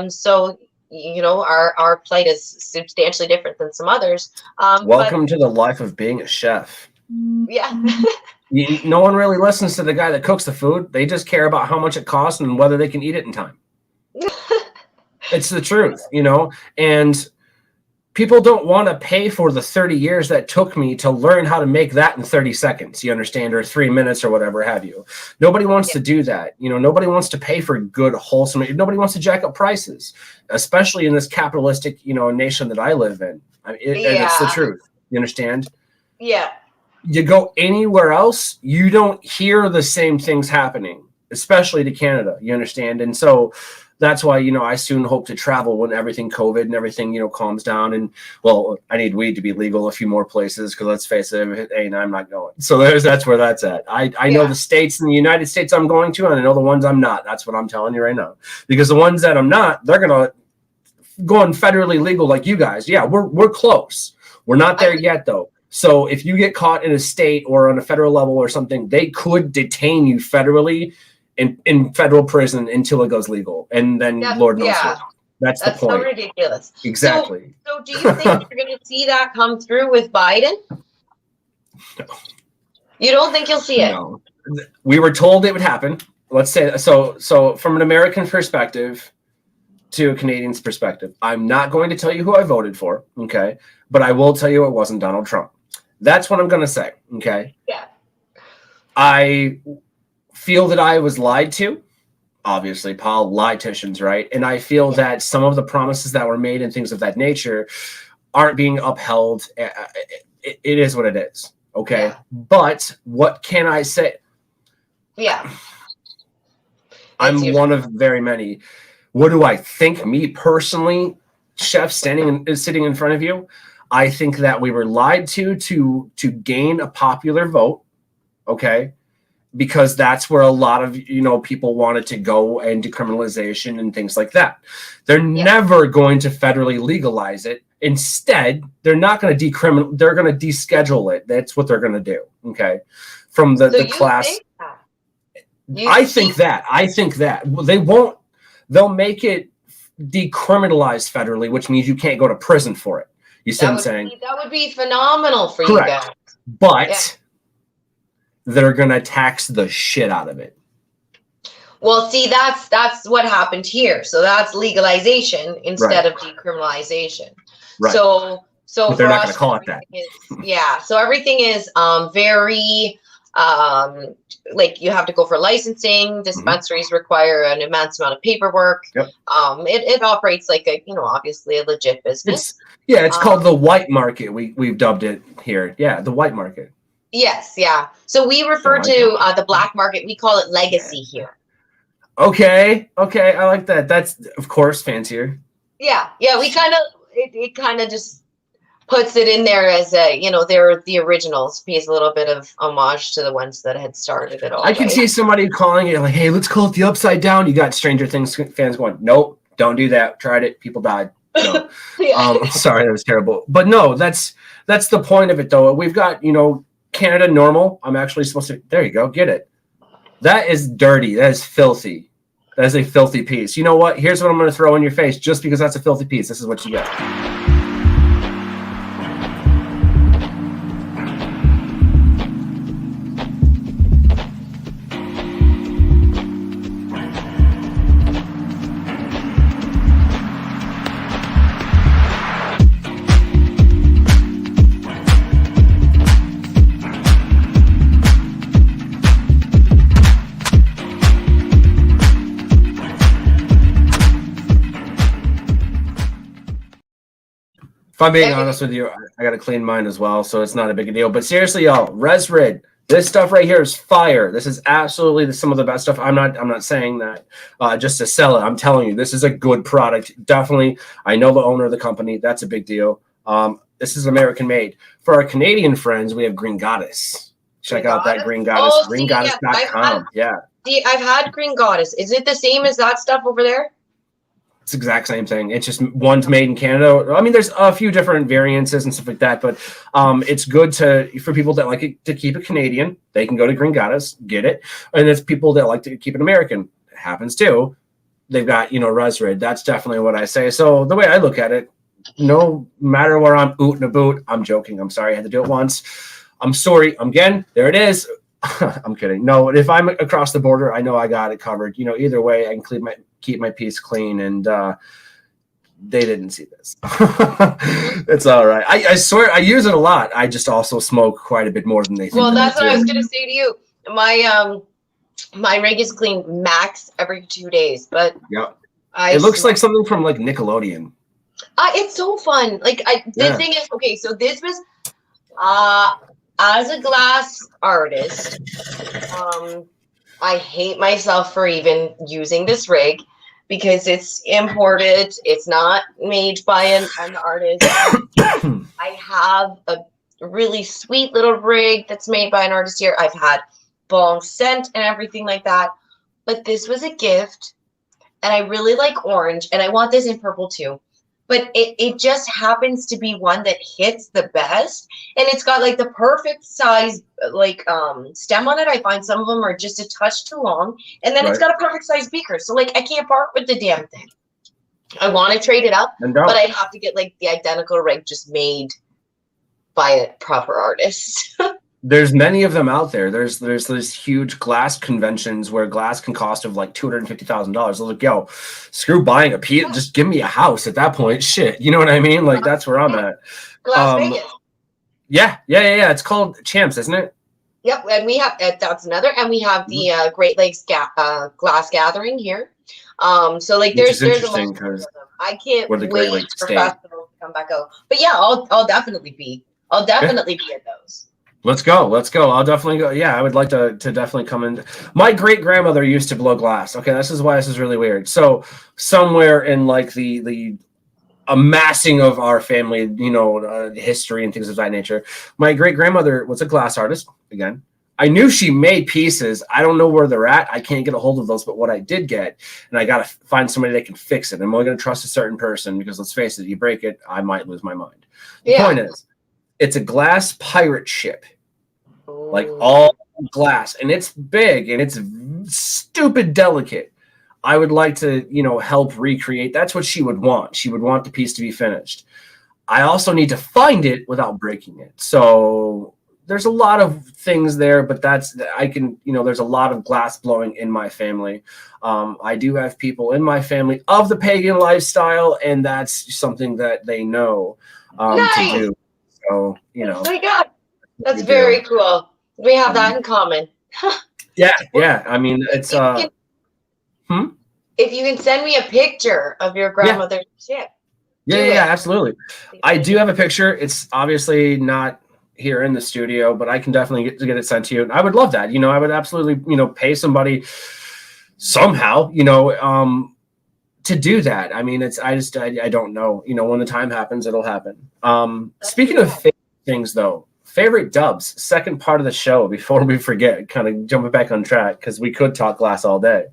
So, you know, our plight is substantially different than some others. Welcome to the life of being a chef. Yeah. No one really listens to the guy that cooks the food. They just care about how much it costs and whether they can eat it in time. It's the truth, you know, and people don't want to pay for the 30 years that took me to learn how to make that in 30 seconds, you understand, or 3 minutes or whatever have you. Nobody wants to do that. You know, nobody wants to pay for good, wholesome. Nobody wants to jack up prices, especially in this capitalistic, you know, nation that I live in. And it's the truth. You understand? Yeah. You go anywhere else, you don't hear the same things happening, especially to Canada. You understand? And so that's why, you know, I soon hope to travel when everything COVID and everything, you know, calms down. And well, I need weed to be legal a few more places, because let's face it, I'm not going. So that's where that's at. I know the states in the United States I'm going to, and I know the ones I'm not. That's what I'm telling you right now. Because the ones that I'm not, they're gonna go on federally legal like you guys. Yeah, we're close. We're not there yet though. So if you get caught in a state or on a federal level or something, they could detain you federally in federal prison until it goes legal. And then Lord knows what. That's the so point. ridiculous. Exactly. So do you think you're going to see that come through with Biden? No. You don't think you'll see it? No. We were told it would happen. Let's say so from an American perspective to a Canadian's perspective, I'm not going to tell you who I voted for, okay? But I will tell you it wasn't Donald Trump. That's what I'm going to say, okay? Yeah. I feel that I was lied to. Obviously, politicians, right? And I feel that some of the promises that were made and things of that nature aren't being upheld. It is what it is, okay? Yeah. But what can I say? Yeah. I'm one of very many. What do I think? Me personally, Chef, sitting in front of you, I think that we were lied to gain a popular vote, okay? Because that's where a lot of people wanted to go, and decriminalization and things like that. They're never going to federally legalize it. Instead, they're not going to decriminal. They're going to deschedule it. That's what they're going to do. Okay, from the class. I think that they won't. They'll make it decriminalized federally, which means you can't go to prison for it. You see what I'm saying? That would be phenomenal for Correct. you guys. But they're going to tax the shit out of it. Well, see, that's what happened here. So that's legalization instead of decriminalization. Right. So but they're not going to call it that. So everything is very like you have to go for licensing. Dispensaries require an immense amount of paperwork. Yep. It operates like a obviously a legit business. It's called the white market. We've dubbed it here. Yeah, the white market. Yes, yeah. So we refer to the black market. We call it legacy here. Okay, I like that. That's of course fancier. Yeah. We kind of it kind of just puts it in there as a they're the originals, pays a little bit of homage to the ones that had started it all. I can see somebody calling it like, "Hey, let's call it the Upside Down." You got Stranger Things fans going, "Nope, don't do that. Tried it, people died." No. Sorry, that was terrible. But no, that's the point of it, though. We've got Canada normal. I'm actually supposed to. There you go. Get it. That is dirty. That is filthy. That is a filthy piece. You know what? Here's what I'm going to throw in your face. Just because that's a filthy piece, this is what you get. If I'm being honest with you, I got a clean mind as well, so it's not a big deal. But seriously, y'all, ResRid, this stuff right here is fire. This is absolutely some of the best stuff. I'm not saying that just to sell it. I'm telling you, this is a good product. Definitely, I know the owner of the company. That's a big deal. This is American made. For our Canadian friends, we have Green Goddess. Check out that Green Goddess. GreenGoddess.com. Yeah. See, I've had Green Goddess. Is it the same as that stuff over there? It's the exact same thing. It's just one's made in Canada. I mean, there's a few different variances and stuff like that, but it's good for people that like it, to keep it Canadian. They can go to Green Goddess, get it. And there's people that like to keep it American. It happens too. They've got, ResRid. That's definitely what I say. So the way I look at it, no matter where I'm ootin' a boot, I'm joking. I'm sorry I had to do it once. I'm sorry. Again, there it is. I'm kidding. No, if I'm across the border, I know I got it covered. Either way, I can keep my piece clean, and they didn't see this. It's all right. I swear I use it a lot. I just also smoke quite a bit more than they think. Well, that's what I was gonna say to you. My rig is clean max every 2 days, but it looks like something from like Nickelodeon. It's so fun. The thing is, okay, so this was as a glass artist, I hate myself for even using this rig because it's imported. It's not made by an artist. I have a really sweet little rig that's made by an artist here. I've had bong scent and everything like that. But this was a gift, and I really like orange, and I want this in purple too. But it just happens to be one that hits the best, and it's got like the perfect size stem on it. I find some of them are just a touch too long, and then it's got a perfect size beaker. So I can't part with the damn thing. I want to trade it up, And but I'd have to get like the identical rig just made by a proper artist. there's many of them out there. There's these huge glass conventions where glass can cost of like $250,000. I was like, yo, screw buying a piece. Just give me a house at that point. Shit, you know what I mean? Like that's where I'm at. Las Vegas. Yeah. It's called Champs, isn't it? Yep, and we have that's another, and we have the Great Lakes Glass Gathering here. So like there's a lot of them. I can't wait for festivals to come back out. But yeah, I'll definitely be at those. Let's go. I'll definitely go. Yeah, I would like to definitely come in. My great grandmother used to blow glass. Okay, this is why this is really weird. So somewhere in like the amassing of our family, history and things of that nature, my great grandmother was a glass artist. Again, I knew she made pieces. I don't know where they're at. I can't get a hold of those, but what I did get, and I got to find somebody that can fix it. I'm only going to trust a certain person because let's face it, you break it, I might lose my mind. The point is, it's a glass pirate ship, like all glass, and it's big and it's stupid delicate. I would like to, help recreate. That's what she would want. She would want the piece to be finished. I also need to find it without breaking it. So there's a lot of things there, but there's a lot of glass blowing in my family. I do have people in my family of the pagan lifestyle, and that's something that they know to do. So, Oh my God, that's very cool. We have that in common. Yeah. I mean, it's If you can send me a picture of your grandmother's ship. Yeah, absolutely. I do have a picture. It's obviously not here in the studio, but I can definitely get it sent to you. And I would love that. I would absolutely, pay somebody somehow, to do that. I mean, I don't know. When the time happens, it'll happen. Speaking of favorite things, though, favorite dubs, second part of the show before we forget, kind of jumping back on track because we could talk glass all day.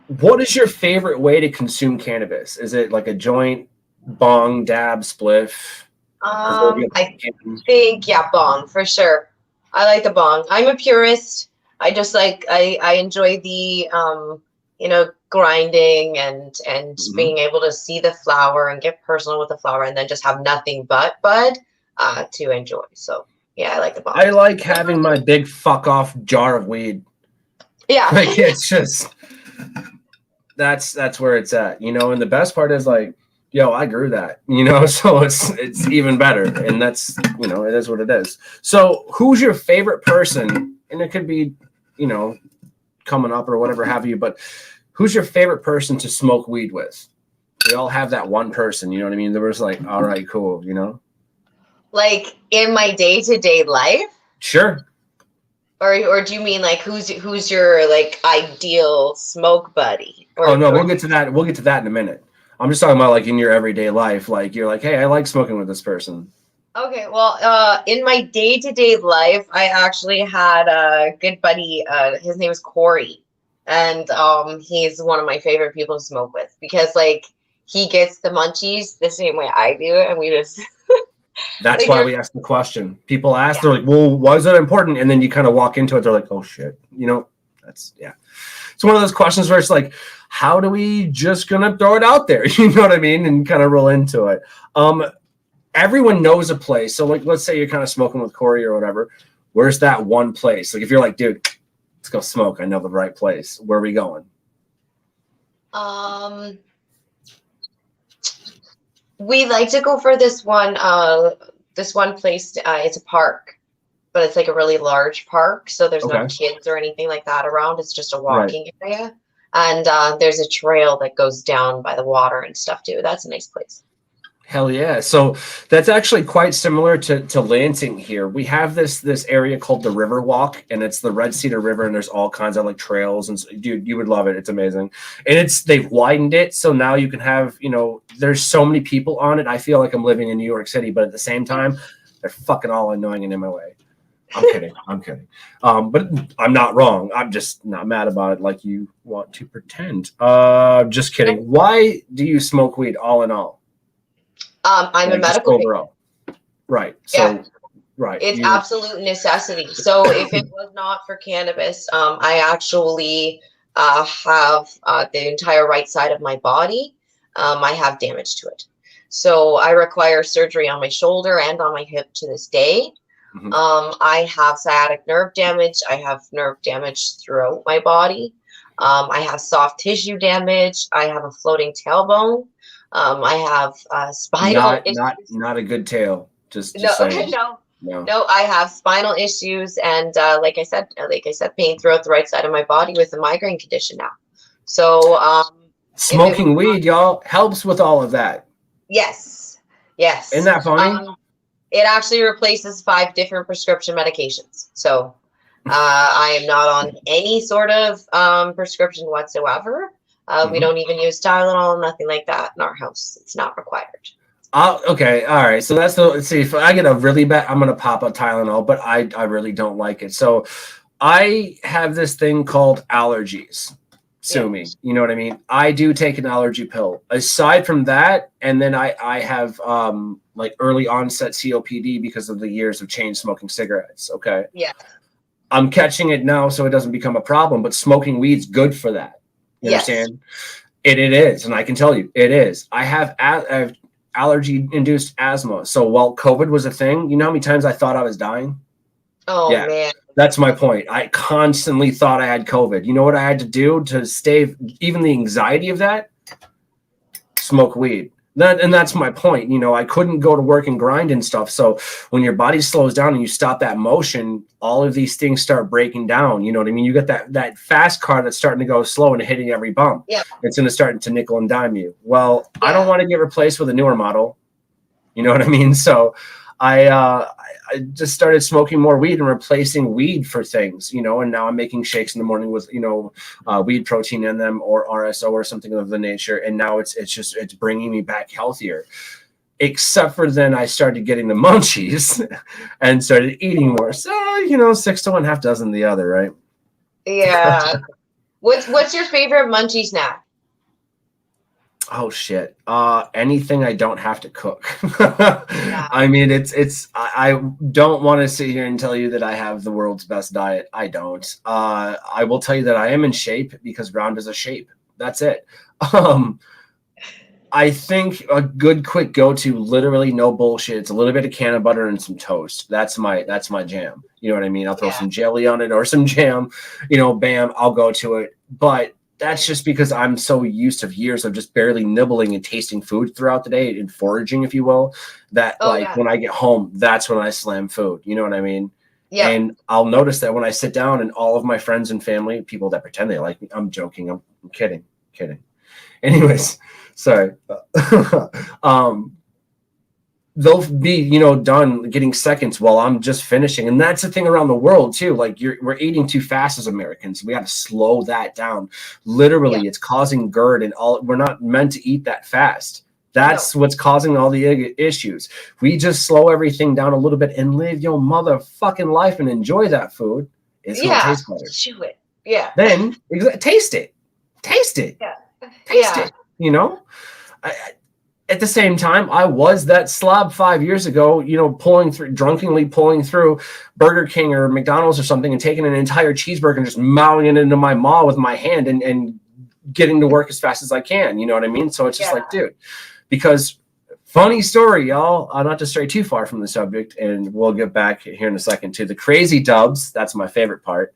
What is your favorite way to consume cannabis? Is it like a joint, bong, dab, spliff? I think bong for sure. I like the bong. I'm a purist. I just like I enjoy the grinding and being able to see the flower and get personal with the flower and then just have nothing but bud to enjoy. So yeah, I like the bong. I like having my big fuck off jar of weed. Yeah. Like it's just that's where it's at, and the best part is like, yo, I grew that, so it's even better. And that's, it is what it is. So who's your favorite person? And it could be, coming up or whatever have you, but who's your favorite person to smoke weed with? We all have that one person, you know what I mean? There was like, all right, cool, Like in my day-to-day life? Sure. Or do you mean like who's your like ideal smoke buddy? We'll get to that. We'll get to that in a minute. I'm just talking about like in your everyday life, like you're like, hey, I like smoking with this person. Okay, well, in my day-to-day life, I actually had a good buddy. His name is Corey, and he's one of my favorite people to smoke with because like he gets the munchies the same way I do, and we just. That's why we ask the question. People ask, they're like, well, why is that important? And then you kind of walk into it, they're like, oh shit, it's one of those questions where it's like, how do we just gonna throw it out there? You know what I mean? And kind of roll into it. Everyone knows a place. So like, let's say you're kind of smoking with Corey or whatever. Where's that one place? Like if you're like, dude, let's go smoke. I know the right place. Where are we going? We like to go for this one place. It's a park, but it's like a really large park. So there's no kids or anything like that around. It's just a walking area. And there's a trail that goes down by the water and stuff too. That's a nice place. Hell yeah. So that's actually quite similar to Lansing here. We have this area called the River Walk, and it's the Red Cedar River, and there's all kinds of like trails. And dude, you would love it. It's amazing. And they've widened it. So now you can have, there's so many people on it. I feel like I'm living in New York City, but at the same time, they're fucking all annoying and in my way. I'm kidding. But I'm not wrong. I'm just not mad about it like you want to pretend. Just kidding. Why do you smoke weed all in all? I'm a medical patient. Right. So, right. It's absolute necessity. So if it was not for cannabis, I actually have the entire right side of my body. I have damage to it. So I require surgery on my shoulder and on my hip to this day. Mhm. I have sciatic nerve damage. I have nerve damage throughout my body. I have soft tissue damage. I have a floating tailbone. I have spinal issues. Not a good tail. Just No, saying. no, I have spinal issues and like I said, pain throughout the right side of my body with a migraine condition now. So smoking weed, y'all, helps with all of that. Yes. Isn't that funny? It actually replaces 5 different prescription medications. So I am not on any sort of prescription whatsoever. We don't even use Tylenol, nothing like that in our house. It's not required. Okay, all right. So let's see, if I get a really bad, I'm gonna pop a Tylenol, but I really don't like it. So I have this thing called allergies. Sue me, you know what I mean? I do take an allergy pill. Aside from that, and then I have like early onset COPD because of the years of chain smoking cigarettes. Okay. Yeah. I'm catching it now, so it doesn't become a problem. But smoking weed's good for that. You understand? It is, and I can tell you, it is. I have allergy-induced asthma. So while COVID was a thing, you know how many times I thought I was dying? Oh, yeah, man. That's my point. I constantly thought I had COVID. You know what I had to do to stave even the anxiety of that? Smoke weed. That's my point. You know, I couldn't go to work and grind and stuff. So when your body slows down and you stop that motion, all of these things start breaking down. You know what I mean? You got that fast car that's starting to go slow and hitting every bump. Yeah. It's going to start to nickel and dime you. Well, I don't want to get replaced with a newer model. You know what I mean? So I just started smoking more weed and replacing weed for things, you know, and now I'm making shakes in the morning with, you know, weed protein in them or RSO or something of the nature. And now it's bringing me back healthier, except for then I started getting the munchies and started eating more. So, you know, 6 to 1, half dozen the other, right? Yeah. What's your favorite munchie snack? Oh shit. Anything I don't have to cook. I mean, I don't want to sit here and tell you that I have the world's best diet. I don't. I will tell you that I am in shape because round is a shape. That's it. I think a good quick go-to, literally no bullshit. It's a little bit of canna butter and some toast. That's my jam. You know what I mean? I'll throw some jelly on it or some jam, you know, bam, I'll go to it. But that's just because I'm so used to years of just barely nibbling and tasting food throughout the day and foraging, if you will, that when I get home, that's when I slam food. You know what I mean? Yeah. And I'll notice that when I sit down and all of my friends and family, people that pretend they like me, I'm joking. I'm kidding. Anyways, sorry. They'll be, you know, done getting seconds while I'm just finishing. And that's the thing around the world too. Like we're eating too fast as Americans. We got to slow that down. Literally, it's causing GERD and all. We're not meant to eat that fast. That's what's causing all the issues. We just slow everything down a little bit and live your motherfucking life and enjoy that food. It's gonna taste better. Chew it. Yeah. Then taste it. Taste it. Yeah. Taste it. You know? At the same time, I was that slob 5 years ago, you know, drunkenly pulling through Burger King or McDonald's or something and taking an entire cheeseburger and just mowing it into my maw with my hand and getting to work as fast as I can. You know what I mean? So it's just like, dude, because funny story, y'all, not to stray too far from the subject, and we'll get back here in a second to the crazy dubs. That's my favorite part.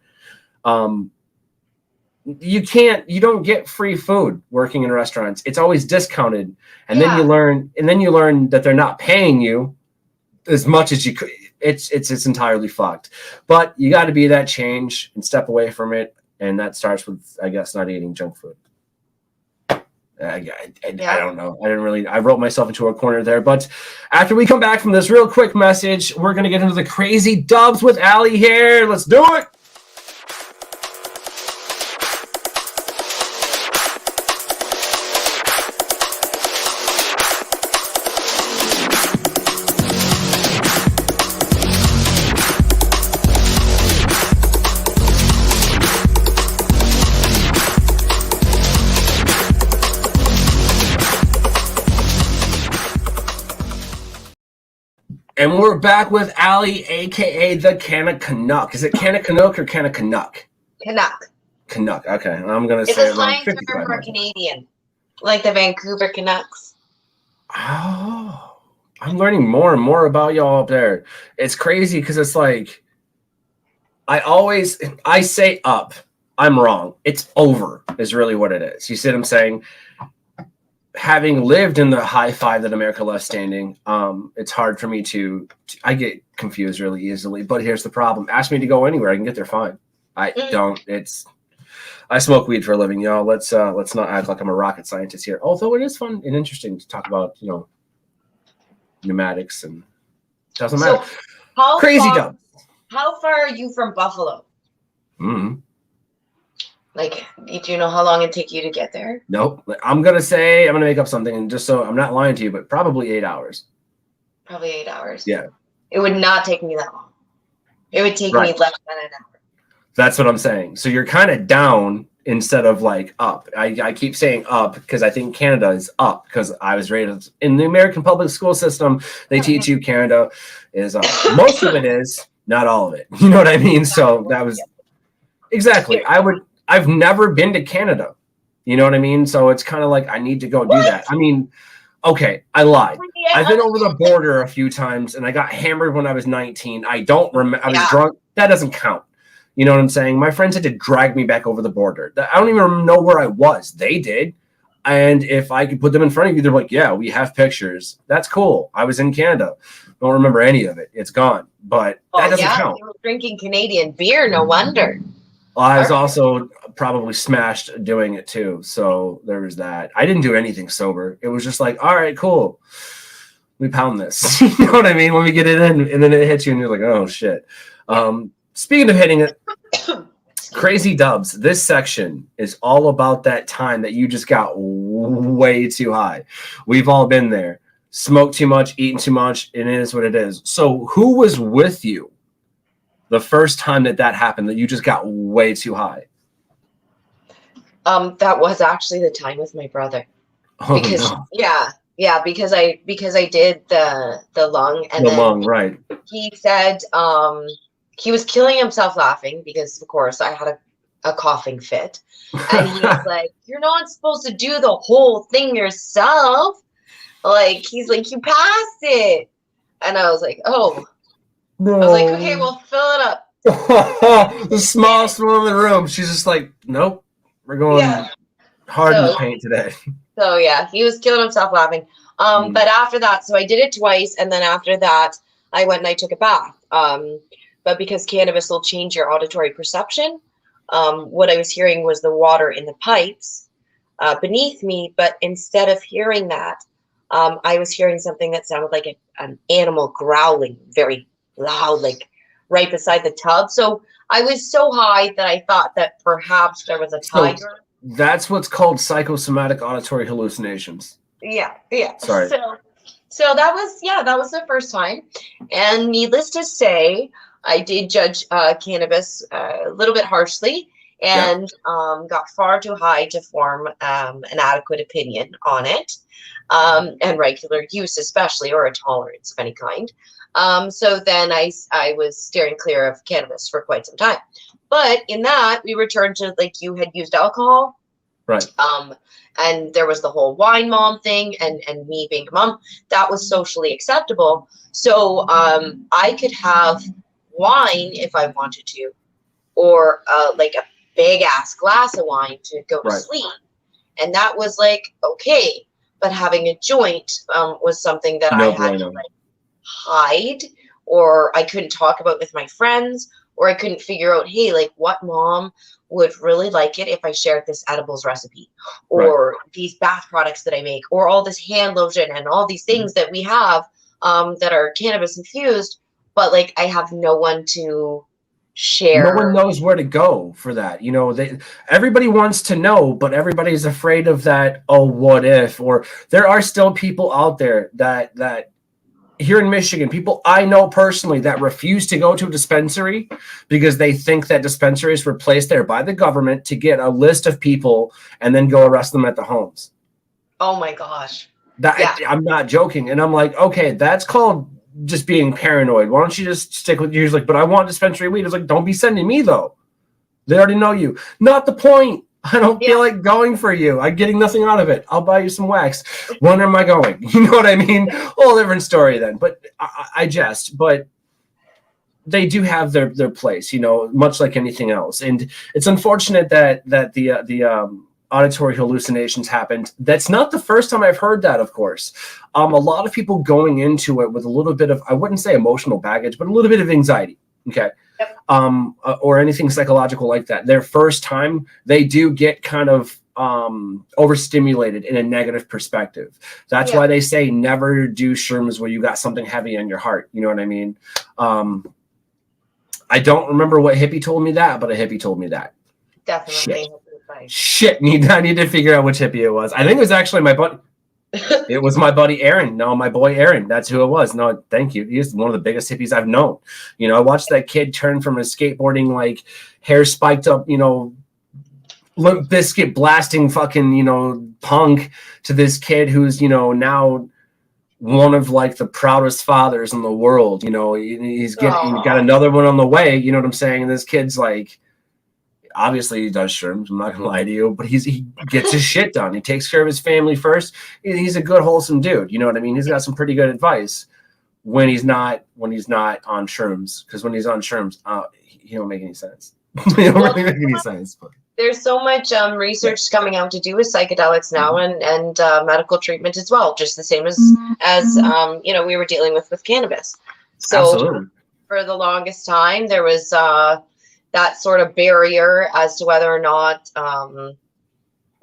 You don't get free food working in restaurants. It's always discounted. And then you learn that they're not paying you as much as you could. It's entirely fucked. But you got to be that change and step away from it. And that starts with, I guess, not eating junk food. I don't know. I wrote myself into a corner there. But after we come back from this real quick message, we're going to get into the crazy dubs with Allie here. Let's do it. And we're back with Allie, a.k.a. the Canna Canuck. Is it Canna Canuck or Canna Canuck? Canuck. Canuck. Okay, I'm gonna It's say a around slang term 55 for miles. Canadian, like the Vancouver Canucks. Oh, I'm learning more and more about y'all up there. It's crazy because it's like I say up. I'm wrong. It's over is really what it is. You see what I'm saying? Having lived in the high five that America left standing, it's hard for me to I get confused really easily. But here's the problem. Ask me to go anywhere. I can get there fine. I don't. I smoke weed for a living, y'all. Let's not act like I'm a rocket scientist here. Although it is fun and interesting to talk about, pneumatics and doesn't matter. Crazy dumb. How far are you from Buffalo? Mm-hmm. Like, do you know how long it'd take you to get there? Nope. I'm gonna make up something, and just so I'm not lying to you, but probably 8 hours. Probably 8 hours. Yeah. It would not take me that long. It would take me less than an hour. That's what I'm saying. So you're kind of down instead of like up. I keep saying up because I think Canada is up because I was raised in the American public school system. They teach you Canada is up. Most of it is, not all of it. You know what I mean? So that was exactly. I've never been to Canada. You know what I mean? So it's kind of like I need to go do that. I mean, okay, I lied. I've been over the border a few times and I got hammered when I was 19. I don't remember. I was drunk. That doesn't count. You know what I'm saying? My friends had to drag me back over the border. I don't even know where I was. They did. And if I could put them in front of you, they're like, yeah, we have pictures. That's cool. I was in Canada. Don't remember any of it. It's gone. But that doesn't count. You were drinking Canadian beer. No wonder. Well, I was also probably smashed doing it too. So there was that. I didn't do anything sober. It was just like, all right, cool. We pound this. You know what I mean? When we get it in and then it hits you and you're like, oh, shit. Speaking of hitting it, crazy dubs. This section is all about that time that you just got way too high. We've all been there. Smoked too much, eaten too much. It is what it is. So who was with you the first time that happened, that you just got way too high? That was actually the time with my brother. Oh, because no. because I did the lung and the lung, right. He said he was killing himself laughing because of course I had a coughing fit. And he was like, you're not supposed to do the whole thing yourself. Like, he's like, you passed it. And I was like, oh. No. I was like, okay, well, fill it up. The smallest one in the room. She's just like, nope, we're going hard in the paint today. So yeah, he was killing himself laughing. But after that, so I did it twice, and then after that, I went and I took a bath. But because cannabis will change your auditory perception, what I was hearing was the water in the pipes beneath me. But instead of hearing that, I was hearing something that sounded like an animal growling very loud, like right beside the tub. So I was so high that I thought that perhaps there was a tiger. So that's what's called psychosomatic auditory hallucinations. Yeah. Sorry. So that was the first time. And needless to say, I did judge cannabis a little bit harshly and got far too high to form an adequate opinion on it, and regular use especially, or a tolerance of any kind. So then I was steering clear of cannabis for quite some time. But in that, we returned to, like, you had used alcohol. Right. And there was the whole wine mom thing, and me being a mom, that was socially acceptable. So I could have wine if I wanted to, or like a big ass glass of wine to go to sleep. And that was like, okay. But having a joint was something that I had to like hide, or I couldn't talk about with my friends, or I couldn't figure out, hey, like, what mom would really like it if I shared this edibles recipe, or these bath products that I make, or all this hand lotion and all these things that we have that are cannabis infused, but like I have no one to share. No one knows where to go for that. You know, everybody wants to know, but everybody's afraid of that. Oh, what if? Or there are still people out there that here in Michigan, people I know personally that refuse to go to a dispensary because they think that dispensaries were placed there by the government to get a list of people and then go arrest them at the homes. Oh my gosh. I'm not joking. And I'm like, okay, that's called just being paranoid. Why don't you just stick with, you're like, but I want dispensary weed. It's like, don't be sending me though. They already know you. Not the point. I don't feel like going for you. I'm getting nothing out of it. I'll buy you some wax. When am I going? You know what I mean? Whole different story then. But I jest. But they do have their place, you know, much like anything else. And it's unfortunate that the auditory hallucinations happened. That's not the first time I've heard that, of course. A lot of people going into it with a little bit of, I wouldn't say emotional baggage, but a little bit of anxiety. Okay. Yep. Or anything psychological like that. Their first time, they do get kind of overstimulated in a negative perspective. That's why they say never do shrooms where you got something heavy on your heart. You know what I mean? I don't remember what hippie told me that, but a hippie told me that. Definitely. Shit. I need to figure out which hippie it was. I think it was actually my buddy. It was my buddy Aaron. No, my boy Aaron. That's who it was. No, thank you. He's one of the biggest hippies I've known. You know, I watched that kid turn from a skateboarding, like hair spiked up, you know, Limp Bizkit blasting fucking, you know, punk to this kid who's, you know, now one of like the proudest fathers in the world. You know, he's got another one on the way. You know what I'm saying? And this kid's like, obviously he does shrooms. I'm not gonna lie to you, but he gets his shit done. He takes care of his family first. He's a good, wholesome dude. You know what I mean? He's got some pretty good advice when he's not on shrooms. Because when he's on shrooms, he don't make any sense. He don't really make any sense. But there's so much research coming out to do with psychedelics now, and medical treatment as well, just the same as you know, we were dealing with cannabis. So absolutely. For the longest time, there was that sort of barrier as to whether or not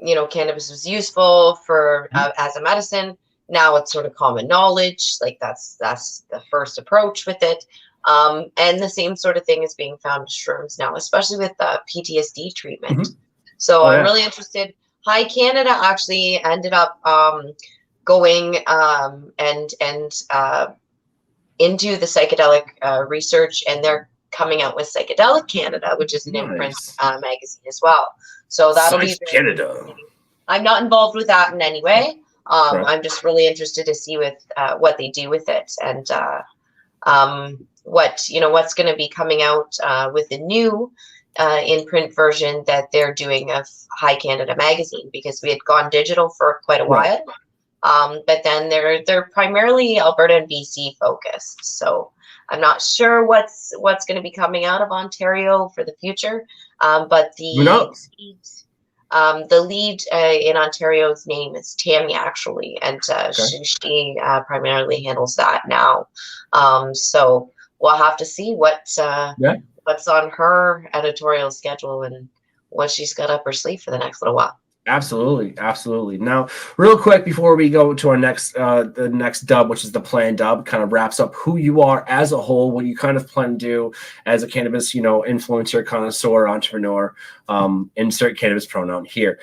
you know, cannabis was useful for as a medicine. Now it's sort of common knowledge. Like that's the first approach with it. And the same sort of thing is being found with shrooms now, especially with PTSD treatment. So I'm really interested. High Canada actually ended up going and into the psychedelic research, and they're coming out with Psychedelic Canada, which is an imprint magazine as well. So that'll be Canada. I'm not involved with that in any way. I'm just really interested to see with what they do with it, and what's going to be coming out with the new in print version that they're doing of High Canada magazine, because we had gone digital for quite a while. But then they're primarily Alberta and BC focused. So I'm not sure what's going to be coming out of Ontario for the future. But the lead in Ontario's name is Tammy, actually, and she primarily handles that now. So we'll have to see what's on her editorial schedule and what she's got up her sleeve for the next little while. Absolutely. Now, real quick before we go to our the next dub, which is the planned dub, kind of wraps up who you are as a whole, what you kind of plan to do as a cannabis, influencer, connoisseur, entrepreneur. Insert cannabis pronoun here.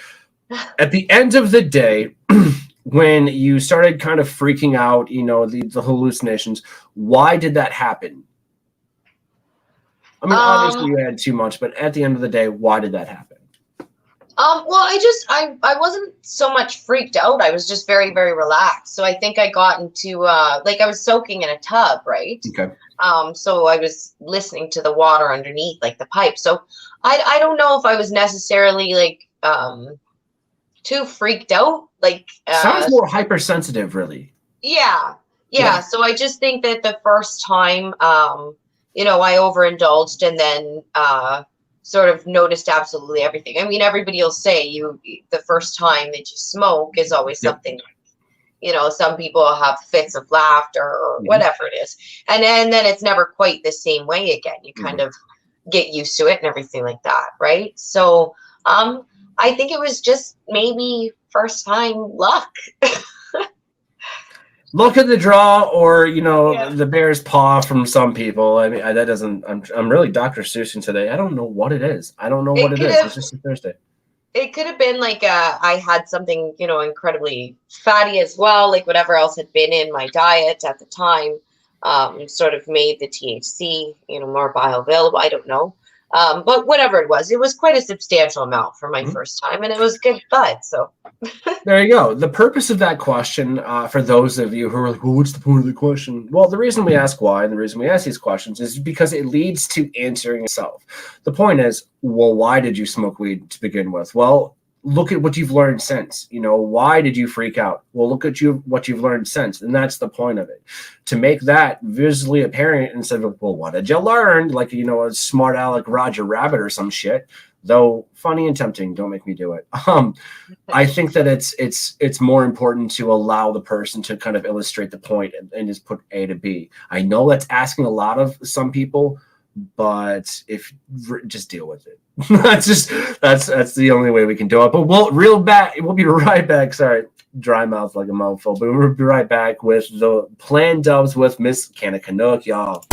At the end of the day, when you started kind of freaking out, the hallucinations, why did that happen? I mean, obviously you had too much, but at the end of the day, why did that happen? Well, I wasn't so much freaked out. I was just very, very relaxed. So I think I got into, I was soaking in a tub, right? Okay. So I was listening to the water underneath, like the pipe. So I don't know if I was necessarily too freaked out. Sounds more hypersensitive, really. Yeah. So I just think that the first time, I overindulged, and then, sort of noticed absolutely everything. I mean, everybody will say the first time that you smoke is always something, some people have fits of laughter or whatever it is. And then it's never quite the same way again. You kind of get used to it and everything like that. Right. So, I think it was just maybe first time luck. Look at the draw, or the bear's paw from some people. I mean, that doesn't. I'm really Dr. Seussing today. I don't know what it is. It's just a Thursday. It could have been I had something incredibly fatty as well, like whatever else had been in my diet at the time, sort of made the THC more bioavailable. I don't know. But whatever it was quite a substantial amount for my first time, and it was good bud. So there you go. The purpose of that question, for those of you who are like, well, what's the point of the question? Well, the reason we ask why and the reason we ask these questions is because it leads to answering yourself. The point is, well, why did you smoke weed to begin with? Well, look at what you've learned since. You know, why did you freak out? Well, look at what you've learned since. And that's the point of it. To make that visually apparent instead of, well, what did you learn? Like, you know, a smart aleck Roger Rabbit or some shit. Though funny and tempting, don't make me do it. I think that it's more important to allow the person to kind of illustrate the point and just put A to B. I know that's asking a lot of some people, but if just deal with it. that's the only way we can do it. But we'll be right back. Sorry, dry mouth like a mouthful. But we'll be right back with the planned dubs with Miss Canna Canuck, y'all.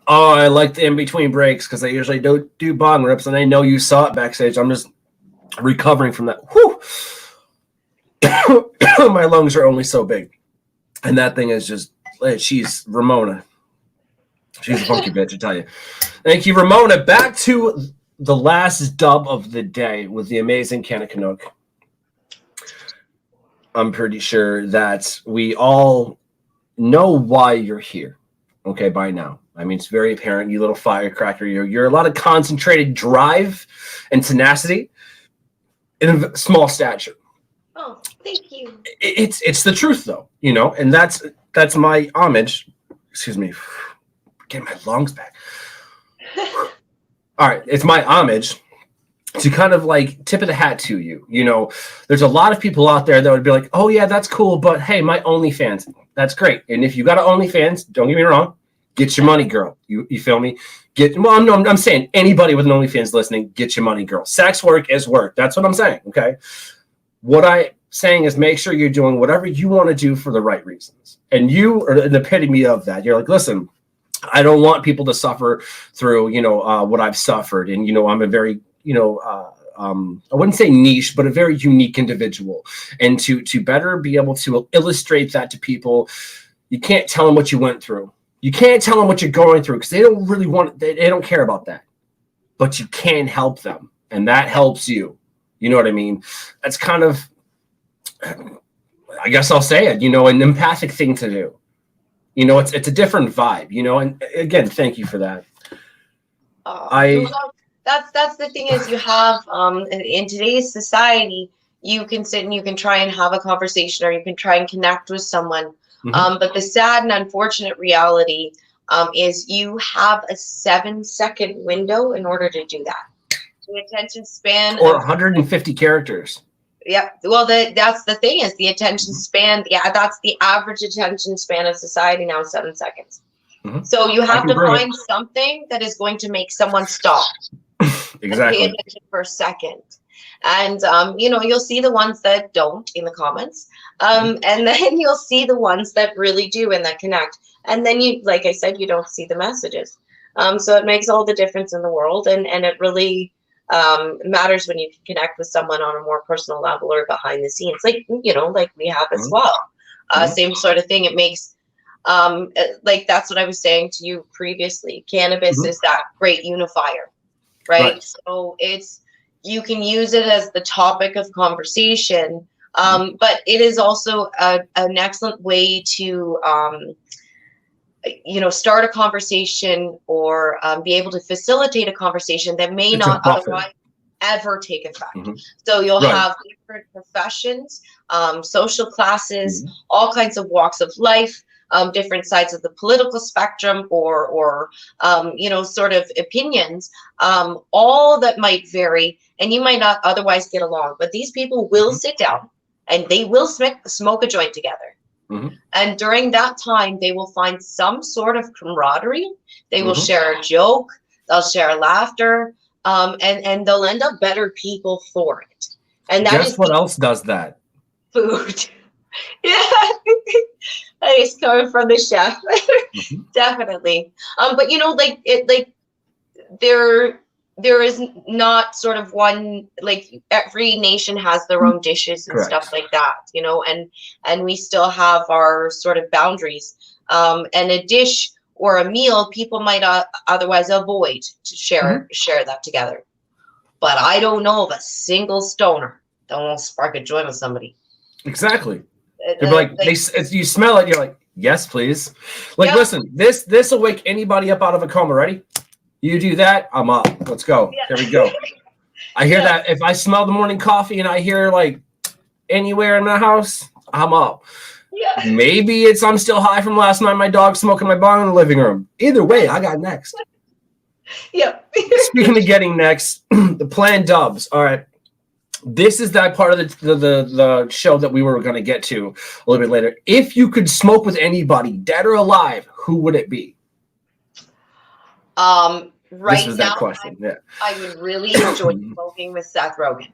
Oh, I like the in-between breaks because I usually don't do bong rips, and I know you saw it backstage. I'm just recovering from that. Whew. My lungs are only so big. And that thing is just, she's Ramona. She's a funky bitch, I tell you. Thank you, Ramona. Back to the last dub of the day with the amazing Canna Canuck. I'm pretty sure that we all know why you're here, okay, by now. I mean, it's very apparent, you little firecracker. You're a lot of concentrated drive and tenacity in a small stature. oh, thank you. It's the truth, though, you know, and that's my homage. Excuse me, getting my lungs back. All right, it's my homage to kind of like tip of the hat to you. You know, there's a lot of people out there that would be like, oh yeah, that's cool, but hey, my OnlyFans, that's great. And if you got an OnlyFans, don't get me wrong, get your money, girl. You feel me? I'm saying anybody with an OnlyFans listening, get your money, girl. Sex work is work. That's what I'm saying, okay? What I'm saying is make sure you're doing whatever you want to do for the right reasons. And you are an epitome of that. You're like, listen, I don't want people to suffer through, you know, what I've suffered. And, you know, I'm a very, you know, I wouldn't say niche, but a very unique individual. And to better be able to illustrate that to people, you can't tell them what you went through. You can't tell them what you're going through because they don't really they don't care about that. But you can help them, and that helps you. You know what I mean? That's kind of, I guess I'll say it, you know, an empathic thing to do. You know, it's a different vibe, you know, and again, thank you for that. That's the thing is you have in today's society, you can sit and you can try and have a conversation or you can try and connect with someone. But the sad and unfortunate reality is you have a 7-second window in order to do that. The attention span or 150 characters. Yeah, well, that's the thing is the attention span. Yeah, that's the average attention span of society now, 7 seconds. So you have to find something that is going to make someone stop. Exactly. Pay attention for a second. And, you know, you'll see the ones that don't in the comments. And then you'll see the ones that really do and that connect. And then you, like I said, you don't see the messages. So it makes all the difference in the world. And it really matters when you can connect with someone on a more personal level or behind the scenes, like, you know, like we have as well. Same sort of thing. It makes, like, that's what I was saying to you previously. Cannabis is that great unifier, right? So you can use it as the topic of conversation, but it is also an excellent way to, you know, start a conversation or be able to facilitate a conversation that may not otherwise ever take effect. So you'll have different professions social classes, all kinds of walks of life, different sides of the political spectrum, or you know, sort of opinions, all that might vary, and you might not otherwise get along. But these people will sit down and they will smoke a joint together. And during that time, they will find some sort of camaraderie. They will share a joke. They'll share laughter, and they'll end up better people for it. And that guess what else does that? Food. Yeah, it's coming from the chef. Definitely. But you know, like there is not sort of one, like every nation has their own dishes and stuff like that, you know, and we still have our sort of boundaries. And a dish or a meal people might otherwise avoid to share that together. But I don't know of a single stoner that won't spark a joint with somebody. Exactly. You're like, you smell it, you're like, yes, please. Like, listen, this will wake anybody up out of a coma. Ready? You do that, I'm up. Let's go. There we go. I hear that. If I smell the morning coffee and I hear like anywhere in the house, I'm up. Maybe I'm still high from last night. My dog smoking my bong in the living room. Either way, I got next. Speaking of getting next, the planned dubs. All right. This is that part of the show that we were going to get to a little bit later. If you could smoke with anybody, dead or alive, who would it be? Right this was now, that question. I would really enjoy smoking with Seth Rogen.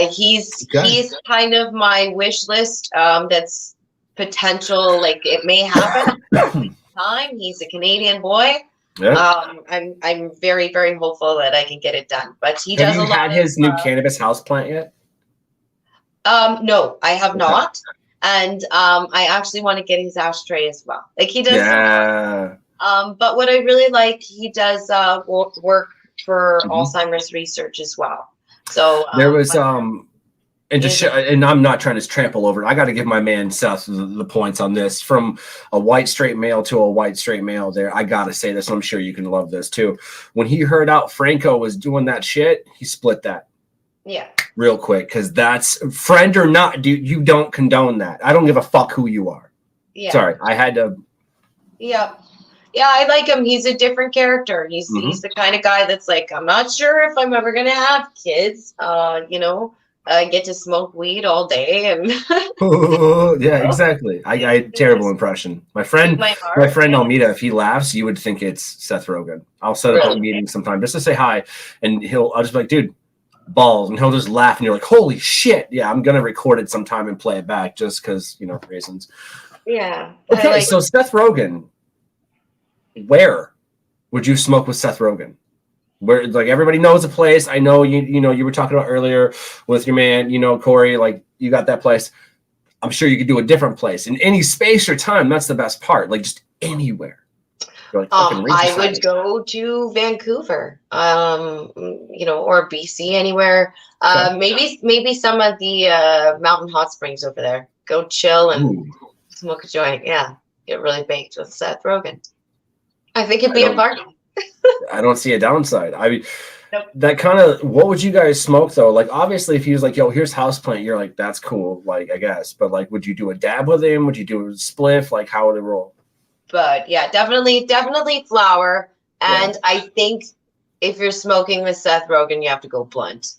He's kind of my wish list. That's potential. Like, it may happen at any time. He's a Canadian boy. I'm very, very hopeful that I can get it done. But he does a lot. Have you had his new cannabis house plant yet? No, I have not. And I actually want to get his ashtray as well. Like, he does. But what I really like, he does work for Alzheimer's research as well. So there was and I'm not trying to trample over it. I got to give my man Seth the points on this. From a white straight male to a white straight male, there, I gotta say this. I'm sure you can love this too. When he heard out Franco was doing that shit, he split that. Real quick, because that's, friend or not, dude, you don't condone that. I don't give a fuck who you are. Sorry, I had to. Yeah, I like him. He's a different character. He's the kind of guy that's like, I'm not sure if I'm ever gonna have kids. You know, I get to smoke weed all day, and yeah, exactly. I terrible impression. My friend Almeida, if he laughs, you would think it's Seth Rogen. I'll set up a meeting sometime just to say hi, and I'll just be like, dude, balls, and he'll just laugh, and you're like, holy shit, yeah, I'm gonna record it sometime and play it back just because, you know, reasons. Okay, so Seth Rogen. Where would you smoke with Seth Rogen? Where, like, everybody knows a place. I know you know, you were talking about earlier with your man, you know, Corey, like, you got that place. I'm sure you could do a different place in any space or time. That's the best part. Like, just anywhere. Like, I would go to Vancouver, you know, or BC, anywhere. Maybe some of the mountain hot springs over there. Go chill and smoke a joint. Yeah, get really baked with Seth Rogen. I think it'd be a party. I don't see a downside. I mean, that kind of, what would you guys smoke though? Like, obviously, if he was like, yo, here's houseplant, you're like, that's cool, like, I guess. But like, would you do a dab with him? Would you do a spliff? Like, how would it roll? But yeah, definitely flower. And I think if you're smoking with Seth Rogen, you have to go blunt.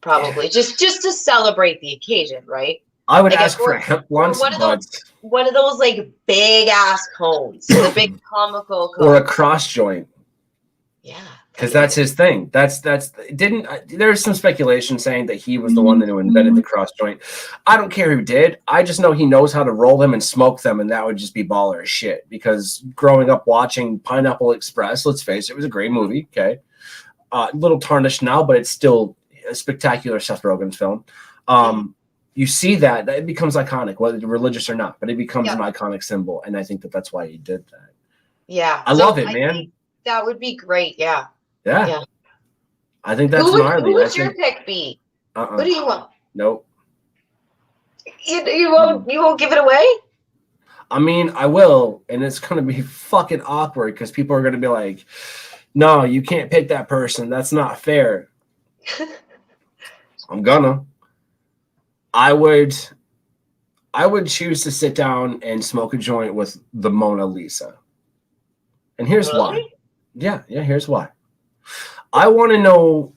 Probably just to celebrate the occasion, right? I would ask for hemp blunts, one of those like big ass cones, the big comical cones. Or a cross joint. Yeah, because that's his thing. There's some speculation saying that he was the one who invented the cross joint. I don't care who did. I just know he knows how to roll them and smoke them, and that would just be baller as shit. Because growing up watching Pineapple Express, let's face it, was a great movie. Okay, a little tarnished now, but it's still a spectacular Seth Rogen film. You see that it becomes iconic, whether religious or not, but it becomes an iconic symbol, and I think that that's why he did that. Yeah, I love it, man. That would be great. Yeah. I think that's gnarly. Who would your pick be? Who do you want? Nope. You won't give it away? I mean, I will, and it's gonna be fucking awkward because people are gonna be like, "No, you can't pick that person. That's not fair." I'm gonna. I would choose to sit down and smoke a joint with the Mona Lisa. And here's why. Yeah, here's why. I want to know,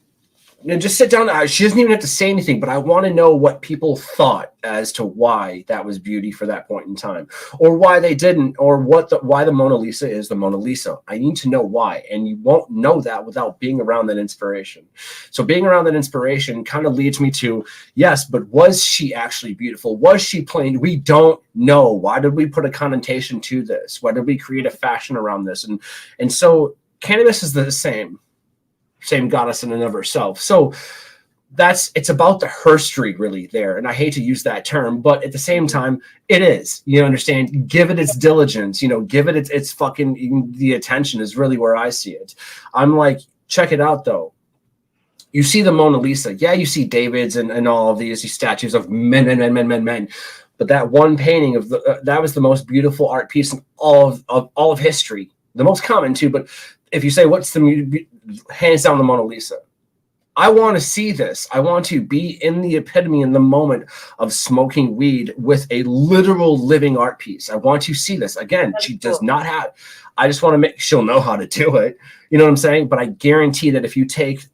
just sit down. She doesn't even have to say anything, but I want to know what people thought as to why that was beauty for that point in time, or why they didn't, or why the Mona Lisa is the Mona Lisa. I need to know why, and you won't know that without being around that inspiration. So being around that inspiration kind of leads me to, yes, but was she actually beautiful? Was she plain? We don't know. Why did we put a connotation to this? Why did we create a fashion around this? And so cannabis is the same goddess in and of herself. So it's about the herstory really there. And I hate to use that term, but at the same time, it is, you understand, give it its diligence, give it its fucking, the attention is really where I see it. I'm like, check it out though. You see the Mona Lisa. Yeah, you see David's and all of these statues of men. But that one painting of that was the most beautiful art piece in all of history. The most common too, but if you say what's the hands down the Mona Lisa, I want to see this. I want to be in the epitome in the moment of smoking weed with a literal living art piece. I want to see this again. She does not have. I just want to make. She'll know how to do it. You know what I'm saying? But I guarantee that if you take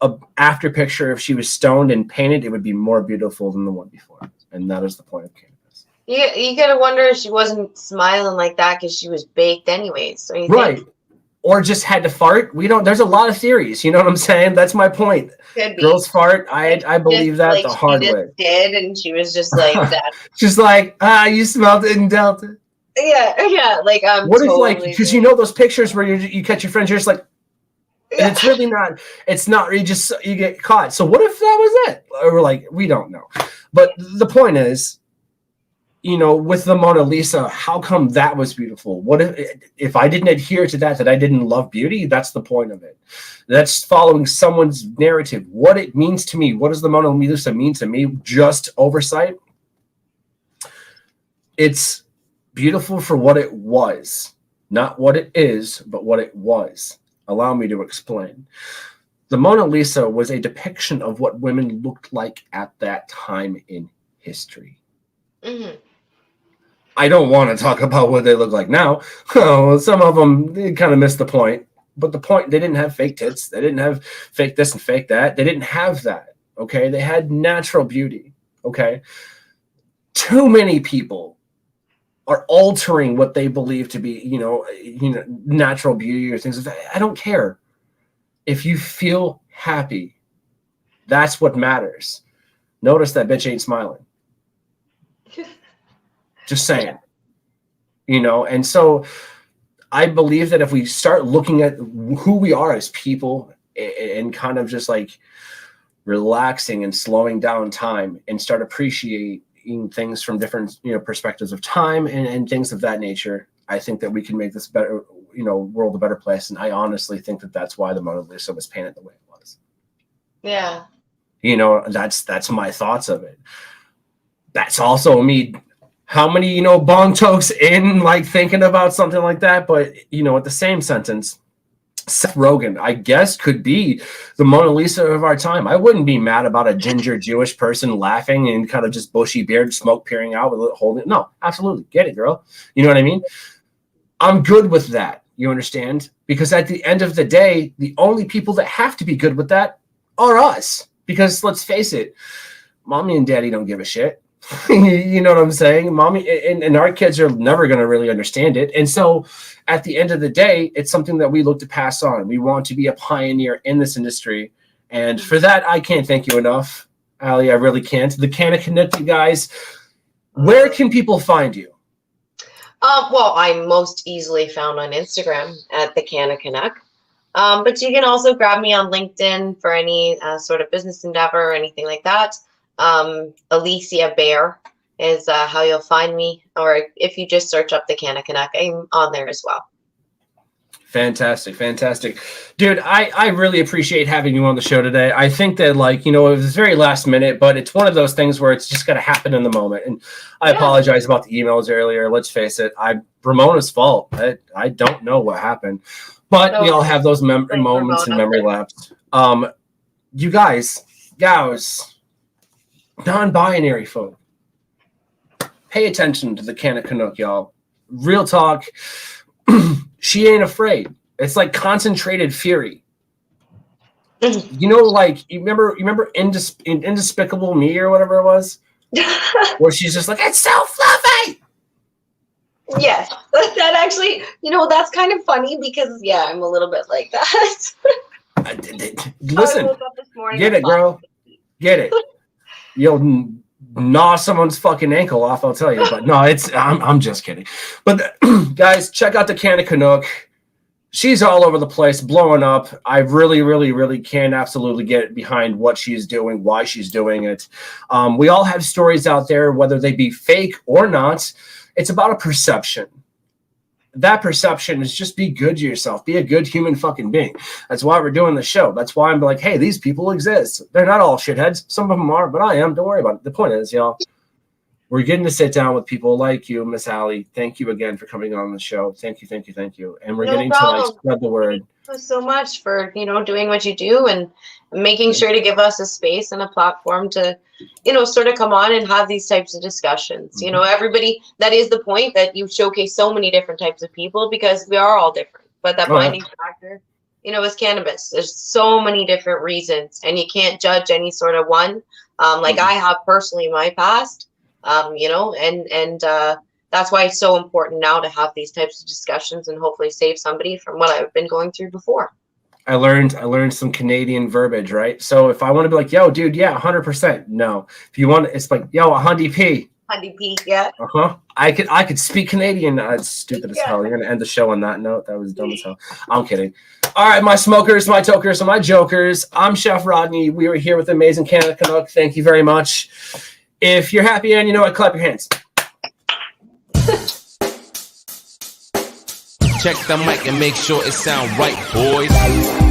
a after picture, if she was stoned and painted, it would be more beautiful than the one before. And that is the point of cannabis. You gotta wonder if she wasn't smiling like that because she was baked anyways. So you right. think? Or just had to fart. We don't. There's a lot of theories. You know what I'm saying? That's my point. Girls fart. I believe that the hard way. Did and she was just like that. She's like, you smelled it in Delta. Yeah. Like what totally if because those pictures where you catch your friends, you're just like, and it's really not. It's not. You get caught. So what if that was it? Or we're like, we don't know. But the point is, with the Mona Lisa, how come that was beautiful? What if I didn't adhere to that I didn't love beauty? That's the point of it. That's following someone's narrative. What it means to me. What does the Mona Lisa mean to me? Just oversight. It's beautiful for what it was. Not what it is, but what it was. Allow me to explain. The Mona Lisa was a depiction of what women looked like at that time in history. Mm-hmm. I don't want to talk about what they look like now. Oh, some of them kind of missed the point. But the point, they didn't have fake tits. They didn't have fake this and fake that. They didn't have that. Okay, they had natural beauty. Okay, too many people are altering what they believe to be, natural beauty or things like that. I don't care. If you feel happy, that's what matters. Notice that bitch ain't smiling. Just saying, and so I believe that if we start looking at who we are as people and kind of just like relaxing and slowing down time and start appreciating things from different, perspectives of time and things of that nature, I think that we can make this better, world a better place. And I honestly think that that's why the Mona Lisa was painted the way it was. Yeah. That's my thoughts of it. That's also me. How many, bong tokes in, like thinking about something like that. But, at the same sentence, Seth Rogen, I guess, could be the Mona Lisa of our time. I wouldn't be mad about a ginger Jewish person laughing and kind of just bushy beard, smoke peering out with it holding. No, absolutely. Get it, girl. You know what I mean? I'm good with that. You understand? Because at the end of the day, the only people that have to be good with that are us. Because let's face it, mommy and daddy don't give a shit. You know what I'm saying? Mommy and our kids are never going to really understand it. And so at the end of the day, it's something that we look to pass on. We want to be a pioneer in this industry. And for that, I can't thank you enough, Ali. I really can't. The Canna Canuck guys, where can people find you? Well, I'm most easily found on Instagram at the Canna Canuck. But you can also grab me on LinkedIn for any sort of business endeavor or anything like that. Alicia Bear is how you'll find me, or if you just search up the Canna Canuck, I'm on there as well. Fantastic. Dude, I really appreciate having you on the show today. I think that, it was very last minute, but it's one of those things where it's just got to happen in the moment. And I apologize about the emails earlier. Let's face it, Ramona's fault. I don't know what happened, but we all have those moments and memory lapse. You guys, non-binary folk, pay attention to the Canna Canuck, y'all. Real talk. She ain't afraid. It's like concentrated fury. You know, like you remember Indespicable Me or whatever it was, where she's just like, it's so fluffy. Yes, that actually, you know, that's kind of funny because yeah, I'm a little bit like that. Listen, I woke up this morning get it, girl, get it. You'll gnaw someone's fucking ankle off, I'll tell you. But no, I'm just kidding. But guys, check out the Canna Canuck. She's all over the place, blowing up. I really, really, really can absolutely get behind what she's doing, why she's doing it. We all have stories out there, whether they be fake or not. It's about a perception. That perception is just be good to yourself. Be a good human fucking being. That's why we're doing the show. That's why I'm like, hey, these people exist. They're not all shitheads. Some of them are, but I am. Don't worry about it. The point is, y'all, we're getting to sit down with people like you, Miss Allie. Thank you again for coming on the show. Thank you, thank you, thank you. And we're getting to like spread the word. Thank you so much for, you know, doing what you do and making sure to give us a space and a platform to, you know, sort of come on and have these types of discussions. You know, everybody, that is the point, that you showcase so many different types of people because we are all different. But that binding factor, you know, is cannabis. There's so many different reasons and you can't judge any sort of one. Like I have personally in my past, you know, and that's why it's so important now to have these types of discussions and hopefully save somebody from what I've been going through before. I learned some Canadian verbiage, right? So if I want to be like, yo, dude, yeah, 100%. No. If you want, it's like, yo, 100p. 100p, yeah. I could speak Canadian. It's stupid as hell. You're gonna end the show on that note. That was dumb as hell. I'm kidding. All right, my smokers, my tokers, and my jokers. I'm Chef Rodney. We were here with amazing Canna Canuck. Thank you very much. If you're happy and you know it, clap your hands. Check the mic and make sure it sound right, boys.